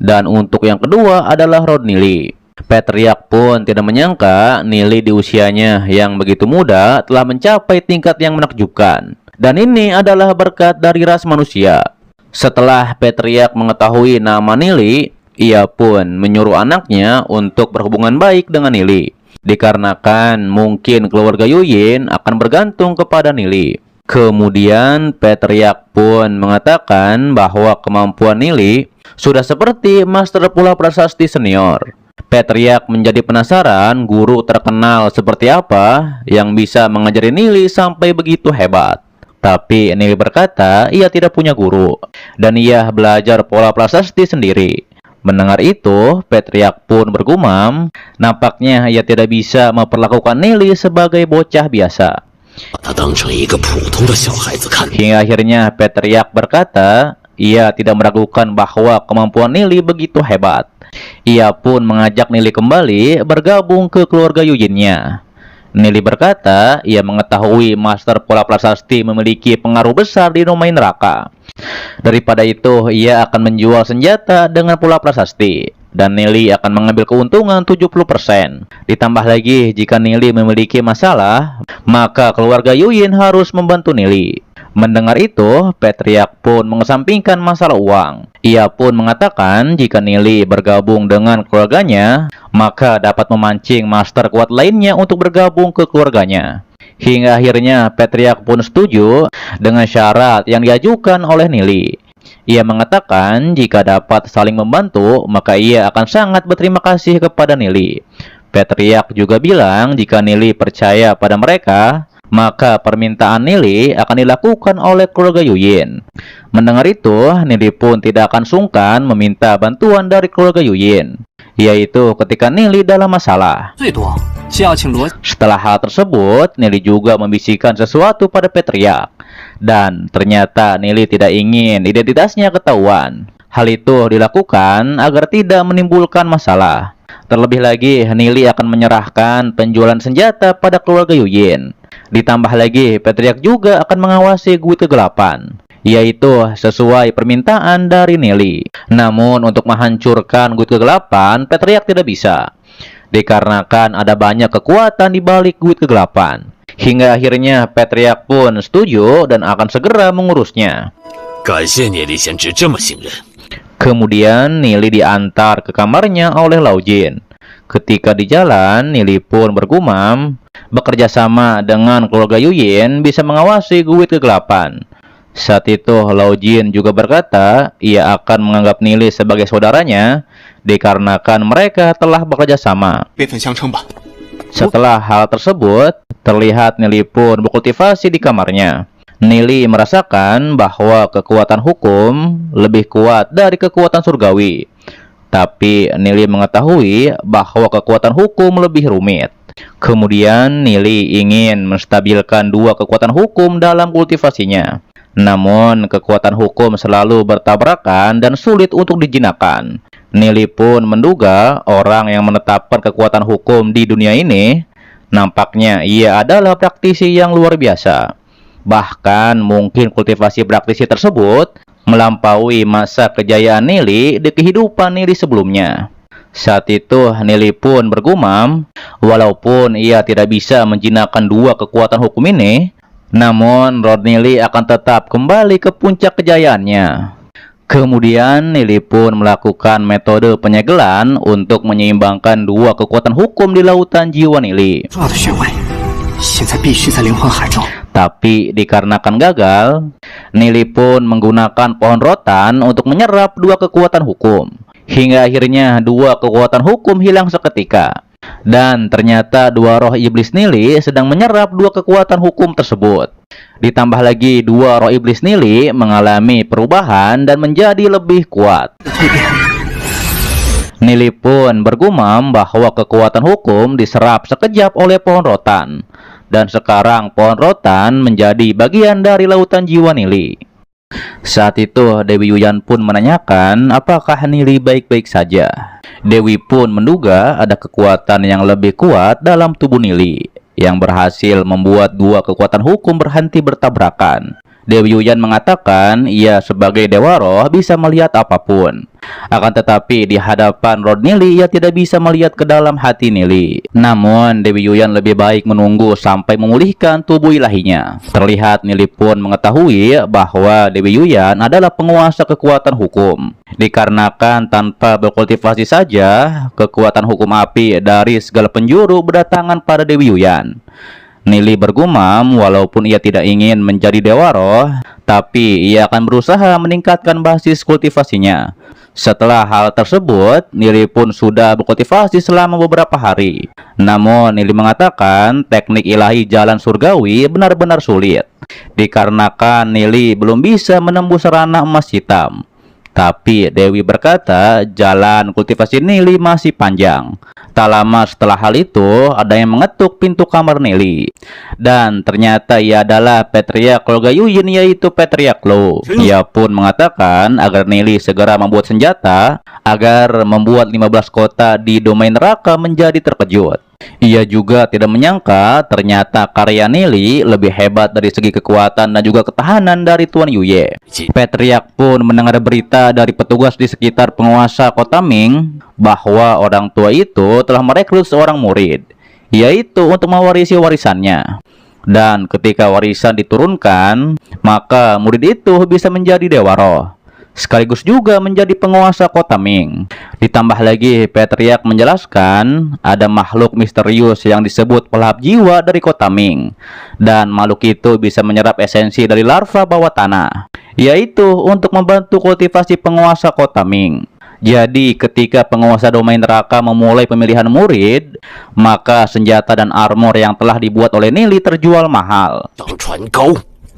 Dan untuk yang kedua adalah Lord Nili. Patriark pun tidak menyangka Nili di usianya yang begitu muda telah mencapai tingkat yang menakjubkan. Dan ini adalah berkat dari ras manusia. Setelah Patriark mengetahui nama Nili, ia pun menyuruh anaknya untuk berhubungan baik dengan Nili, dikarenakan mungkin keluarga Yuyin akan bergantung kepada Nili. Kemudian Patriark pun mengatakan bahwa kemampuan Nili sudah seperti Master Bola Prasasti Senior. Patriark menjadi penasaran guru terkenal seperti apa yang bisa mengajari Nili sampai begitu hebat. Tapi Nili berkata ia tidak punya guru dan ia belajar pola prasasti sendiri. Mendengar itu, Patriark pun bergumam, nampaknya ia tidak bisa memperlakukan Nili sebagai bocah biasa. Hingga akhirnya Patriark berkata, ia tidak meragukan bahwa kemampuan Nili begitu hebat. Ia pun mengajak Nili kembali bergabung ke keluarga Yuyinnya. Nili berkata, ia mengetahui Master Pola Prasasti memiliki pengaruh besar di domain neraka. Daripada itu, ia akan menjual senjata dengan Pola Prasasti, dan Nili akan mengambil keuntungan 70%. Ditambah lagi, jika Nili memiliki masalah, maka keluarga Yuyin harus membantu Nili. Mendengar itu, Patriark pun mengesampingkan masalah uang. Ia pun mengatakan jika Nili bergabung dengan keluarganya, maka dapat memancing master kuat lainnya untuk bergabung ke keluarganya. Hingga akhirnya Patriark pun setuju dengan syarat yang diajukan oleh Nili. Ia mengatakan jika dapat saling membantu, maka ia akan sangat berterima kasih kepada Nili. Patriark juga bilang jika Nili percaya pada mereka, maka permintaan Nili akan dilakukan oleh keluarga Yuyin. Mendengar itu, Nili pun tidak akan sungkan meminta bantuan dari keluarga Yuyin, yaitu ketika Nili dalam masalah. Setelah hal tersebut, Nili juga membisikkan sesuatu pada Patriark, dan ternyata Nili tidak ingin identitasnya ketahuan. Hal itu dilakukan agar tidak menimbulkan masalah. Terlebih lagi, Nili akan menyerahkan penjualan senjata pada keluarga Yuyin. Ditambah lagi, Patriark juga akan mengawasi guild kegelapan, yaitu sesuai permintaan dari Nili. Namun untuk menghancurkan guild kegelapan, Patriark tidak bisa, dikarenakan ada banyak kekuatan di balik guild kegelapan. Hingga akhirnya Patriark pun setuju dan akan segera mengurusnya. Kemudian Nili diantar ke kamarnya oleh Lao Jin. Ketika di jalan, Nili pun bergumam, bekerja sama dengan keluarga Yuyin bisa mengawasi guild kegelapan. Saat itu Lao Jin juga berkata ia akan menganggap Nili sebagai saudaranya dikarenakan mereka telah bekerja sama. Setelah hal tersebut, terlihat Nili pun berkultivasi di kamarnya. Nili merasakan bahwa kekuatan hukum lebih kuat dari kekuatan surgawi. Tapi Nili mengetahui bahwa kekuatan hukum lebih rumit. Kemudian Nili ingin menstabilkan dua kekuatan hukum dalam kultivasinya. Namun kekuatan hukum selalu bertabrakan dan sulit untuk dijinakan. Nili pun menduga orang yang menetapkan kekuatan hukum di dunia ini, nampaknya ia adalah praktisi yang luar biasa. Bahkan mungkin kultivasi praktisi tersebut melampaui masa kejayaan Nili di kehidupan Nili sebelumnya. Saat itu Nili pun bergumam, walaupun ia tidak bisa menjinakkan dua kekuatan hukum ini, namun roh Nili akan tetap kembali ke puncak kejayaannya. Kemudian Nili pun melakukan metode penyegelan untuk menyeimbangkan dua kekuatan hukum di lautan jiwa Nili. Tapi dikarenakan gagal, Nili pun menggunakan pohon rotan untuk menyerap dua kekuatan hukum. Hingga akhirnya dua kekuatan hukum hilang seketika. Dan ternyata dua roh iblis Nili sedang menyerap dua kekuatan hukum tersebut. Ditambah lagi dua roh iblis Nili mengalami perubahan dan menjadi lebih kuat. Nili pun bergumam bahwa kekuatan hukum diserap sekejap oleh pohon rotan. Dan sekarang pohon rotan menjadi bagian dari lautan jiwa Nili. Saat itu Dewi Yuyan pun menanyakan apakah Nili baik-baik saja. Dewi pun menduga ada kekuatan yang lebih kuat dalam tubuh Nili yang berhasil membuat dua kekuatan hukum berhenti bertabrakan. Dewi Yuyan mengatakan ia sebagai Dewa Roh bisa melihat apapun. Akan tetapi di hadapan Lord Nili ia tidak bisa melihat ke dalam hati Nili. Namun Dewi Yuyan lebih baik menunggu sampai memulihkan tubuh ilahinya. Terlihat Nili pun mengetahui bahwa Dewi Yuyan adalah penguasa kekuatan hukum. Dikarenakan tanpa berkultivasi saja, kekuatan hukum api dari segala penjuru berdatangan pada Dewi Yuyan. Nili bergumam walaupun ia tidak ingin menjadi Dewa Roh, tapi ia akan berusaha meningkatkan basis kultivasinya. Setelah hal tersebut, Nili pun sudah berkultivasi selama beberapa hari. Namun Nili mengatakan teknik ilahi jalan surgawi benar-benar sulit, dikarenakan Nili belum bisa menembus ranah emas hitam. Tapi Dewi berkata jalan kultivasi Nili masih panjang. Tak lama setelah hal itu, ada yang mengetuk pintu kamar Nili. Dan ternyata ia adalah Patriark keluarga Yuyin, yaitu Patriark Lo. Ia pun mengatakan agar Nili segera membuat senjata agar membuat 15 kota di domain neraka menjadi terkejut. Ia juga tidak menyangka ternyata karya Nili lebih hebat dari segi kekuatan dan juga ketahanan dari Tuan Yuye. Patriark pun mendengar berita dari petugas di sekitar penguasa kota Ming bahwa orang tua itu telah merekrut seorang murid, yaitu untuk mewarisi warisannya. Dan ketika warisan diturunkan, maka murid itu bisa menjadi Dewa Roh, sekaligus juga menjadi penguasa kota Ming. Ditambah lagi Patriark menjelaskan ada makhluk misterius yang disebut pelahap jiwa dari kota Ming, dan makhluk itu bisa menyerap esensi dari larva bawah tanah, yaitu untuk membantu kultivasi penguasa kota Ming. Jadi ketika penguasa domain neraka memulai pemilihan murid, maka senjata dan armor yang telah dibuat oleh Nili terjual mahal.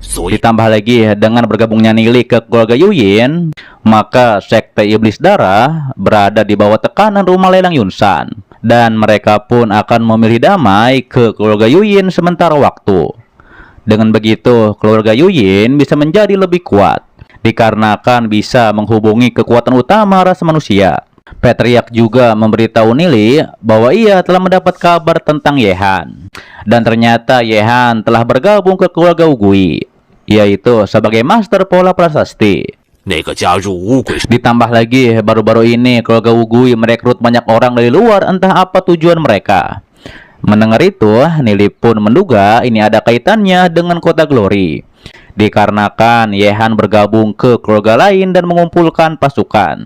Ditambah lagi dengan bergabungnya Nili ke keluarga Yuyin, maka sekte iblis darah berada di bawah tekanan rumah lelang Yunsan, dan mereka pun akan memilih damai ke keluarga Yuyin sementara waktu. Dengan begitu keluarga Yuyin bisa menjadi lebih kuat, dikarenakan bisa menghubungi kekuatan utama ras manusia. Patriark juga memberitahu Nili bahwa ia telah mendapat kabar tentang Yehan, dan ternyata Yehan telah bergabung ke keluarga Ugui, yaitu sebagai master pola prasasti. Ditambah lagi baru-baru ini keluarga Ugui merekrut banyak orang dari luar, entah apa tujuan mereka. Mendengar itu, Nili pun menduga ini ada kaitannya dengan kota Glory, dikarenakan Yehan bergabung ke keluarga lain dan mengumpulkan pasukan.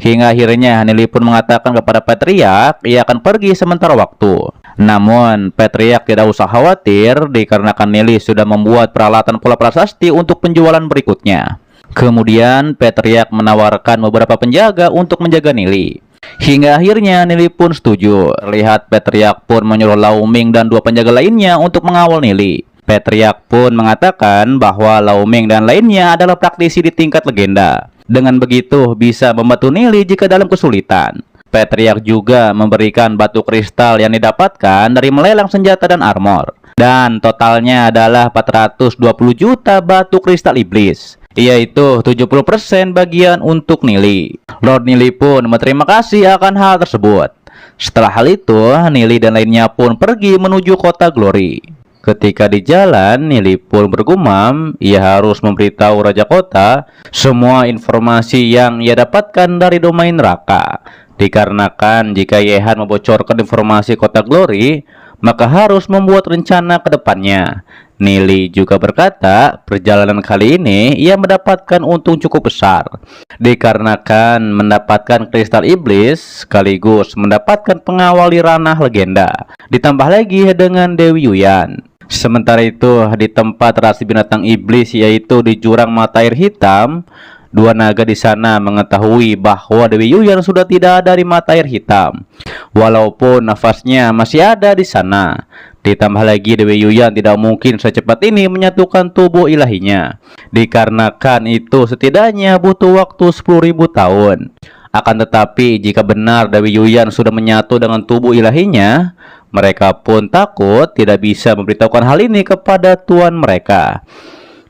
Hingga akhirnya Nili pun mengatakan kepada Patriark ia akan pergi sementara waktu. Namun Patriark tidak usah khawatir, dikarenakan Nili sudah membuat peralatan pola prasasti untuk penjualan berikutnya. Kemudian Patriark menawarkan beberapa penjaga untuk menjaga Nili. Hingga akhirnya Nili pun setuju. Lihat Patriark pun menyuruh Lau Ming dan 2 penjaga lainnya untuk mengawal Nili. Patriark pun mengatakan bahwa Lau Ming dan lainnya adalah praktisi di tingkat legenda. Dengan begitu bisa membantu Nili jika dalam kesulitan. Patriark juga memberikan batu kristal yang didapatkan dari melelang senjata dan armor. Dan totalnya adalah 420 juta batu kristal iblis, yaitu 70% bagian untuk Nili. Lord Nili pun berterima kasih akan hal tersebut. Setelah hal itu, Nili dan lainnya pun pergi menuju kota Glory. Ketika di jalan, Nili pun bergumam ia harus memberitahu Raja Kota semua informasi yang ia dapatkan dari domain neraka. Dikarenakan jika Yehan membocorkan informasi kota Glory, maka harus membuat rencana ke depannya. Nili juga berkata perjalanan kali ini ia mendapatkan untung cukup besar, dikarenakan mendapatkan kristal iblis sekaligus mendapatkan pengawal di ranah legenda, ditambah lagi dengan Dewi Yuyan. Sementara itu di tempat rasi binatang iblis, yaitu di jurang mata air hitam, 2 naga di sana mengetahui bahwa Dewi Yuyan sudah tidak ada di mata air hitam, walaupun nafasnya masih ada di sana. Ditambah lagi Dewi Yuyan tidak mungkin secepat ini menyatukan tubuh ilahinya, dikarenakan itu setidaknya butuh waktu 10.000 tahun. Akan tetapi jika benar Dewi Yuyan sudah menyatu dengan tubuh ilahinya, mereka pun takut tidak bisa memberitahukan hal ini kepada tuan mereka.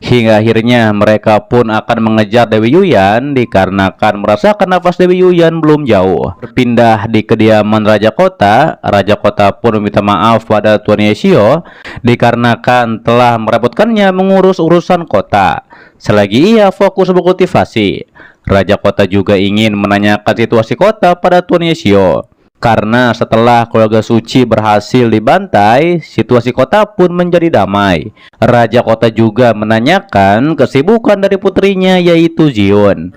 Hingga akhirnya mereka pun akan mengejar Dewi Yuyan dikarenakan merasakan nafas Dewi Yuyan belum jauh. Berpindah di kediaman Raja Kota pun meminta maaf pada Tuan Yeshio dikarenakan telah merepotkannya mengurus urusan kota. Selagi ia fokus berkultivasi, Raja Kota juga ingin menanyakan situasi kota pada Tuan Yeshio. Karena setelah keluarga suci berhasil dibantai, situasi kota pun menjadi damai. Raja Kota juga menanyakan kesibukan dari putrinya yaitu Jiun.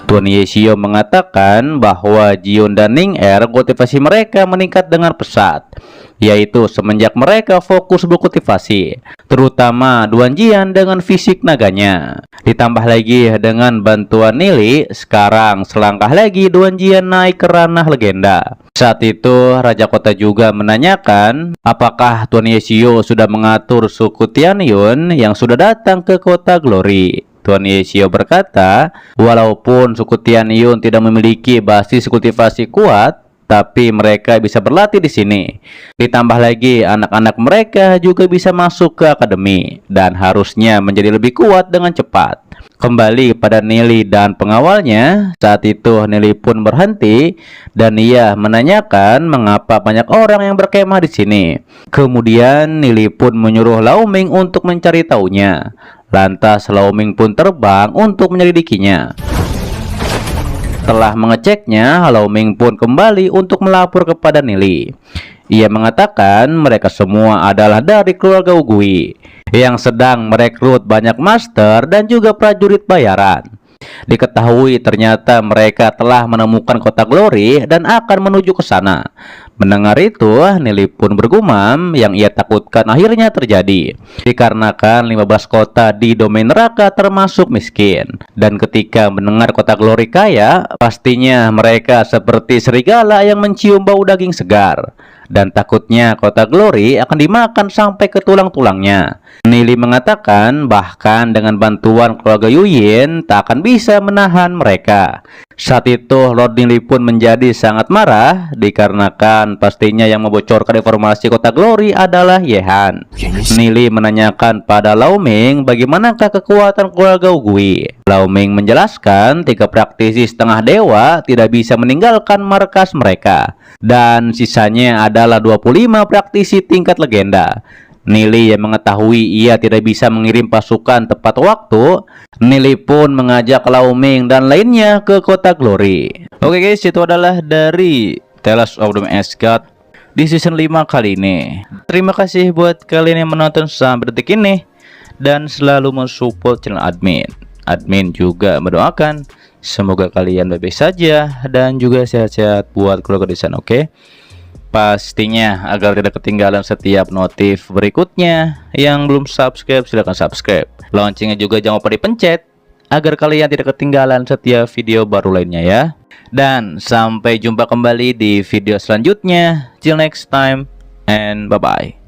Tuan Yeshio mengatakan bahwa Jiun dan Ning Er kultivasi mereka meningkat dengan pesat, yaitu semenjak mereka fokus berkultivasi, terutama Duan Jian dengan fisik naganya. Ditambah lagi dengan bantuan Nili, sekarang selangkah lagi Duan Jian naik ke ranah legenda. Saat itu Raja Kota juga menanyakan apakah Tuan Yeshio sudah mengatur suku Tianyun yang sudah datang ke kota Glory. Tuan Yeshio berkata, walaupun suku Tianyun tidak memiliki basis kultivasi kuat, tapi mereka bisa berlatih di sini. Ditambah lagi anak-anak mereka juga bisa masuk ke akademi dan harusnya menjadi lebih kuat dengan cepat. Kembali pada Nili dan pengawalnya, saat itu Nili pun berhenti dan ia menanyakan mengapa banyak orang yang berkemah di sini. Kemudian Nili pun menyuruh Lau Ming untuk mencari tahunya. Lantas Lau Ming pun terbang untuk menyelidikinya. Setelah mengeceknya, Lau Ming pun kembali untuk melapor kepada Nili. Ia mengatakan mereka semua adalah dari keluarga Ugui yang sedang merekrut banyak master dan juga prajurit bayaran. Diketahui ternyata mereka telah menemukan kota Glory dan akan menuju ke sana. Mendengar itu, Nili pun bergumam yang ia takutkan akhirnya terjadi. Dikarenakan 15 kota di domain neraka termasuk miskin. Dan ketika mendengar kota Glory kaya, pastinya mereka seperti serigala yang mencium bau daging segar. Dan takutnya kota Glory akan dimakan sampai ke tulang-tulangnya. Nili mengatakan bahkan dengan bantuan keluarga Yuyin tak akan bisa menahan mereka. Saat itu Lord Nili pun menjadi sangat marah dikarenakan pastinya yang membocorkan informasi kota Glory adalah Yehan. Nili menanyakan pada Lau Ming bagaimanakah kekuatan keluarga Ugui. Lau Ming menjelaskan 3 praktisi setengah dewa tidak bisa meninggalkan markas mereka dan sisanya adalah 25 praktisi tingkat legenda. Nili yang mengetahui ia tidak bisa mengirim pasukan tepat waktu, Nili pun mengajak Lau Ming dan lainnya ke kota Glory. Oke guys, itu adalah dari Tales of the Ice God di season 5 kali ini. Terima kasih buat kalian yang menonton sampai detik ini dan selalu mensupport channel admin. Admin juga mendoakan semoga kalian baik-baik saja dan juga sehat-sehat buat keluarga di sana, oke? Pastinya agar tidak ketinggalan setiap notif berikutnya. Yang belum subscribe silahkan subscribe. Loncengnya juga jangan lupa dipencet agar kalian tidak ketinggalan setiap video baru lainnya ya. Dan sampai jumpa kembali di video selanjutnya. Till next time and bye bye.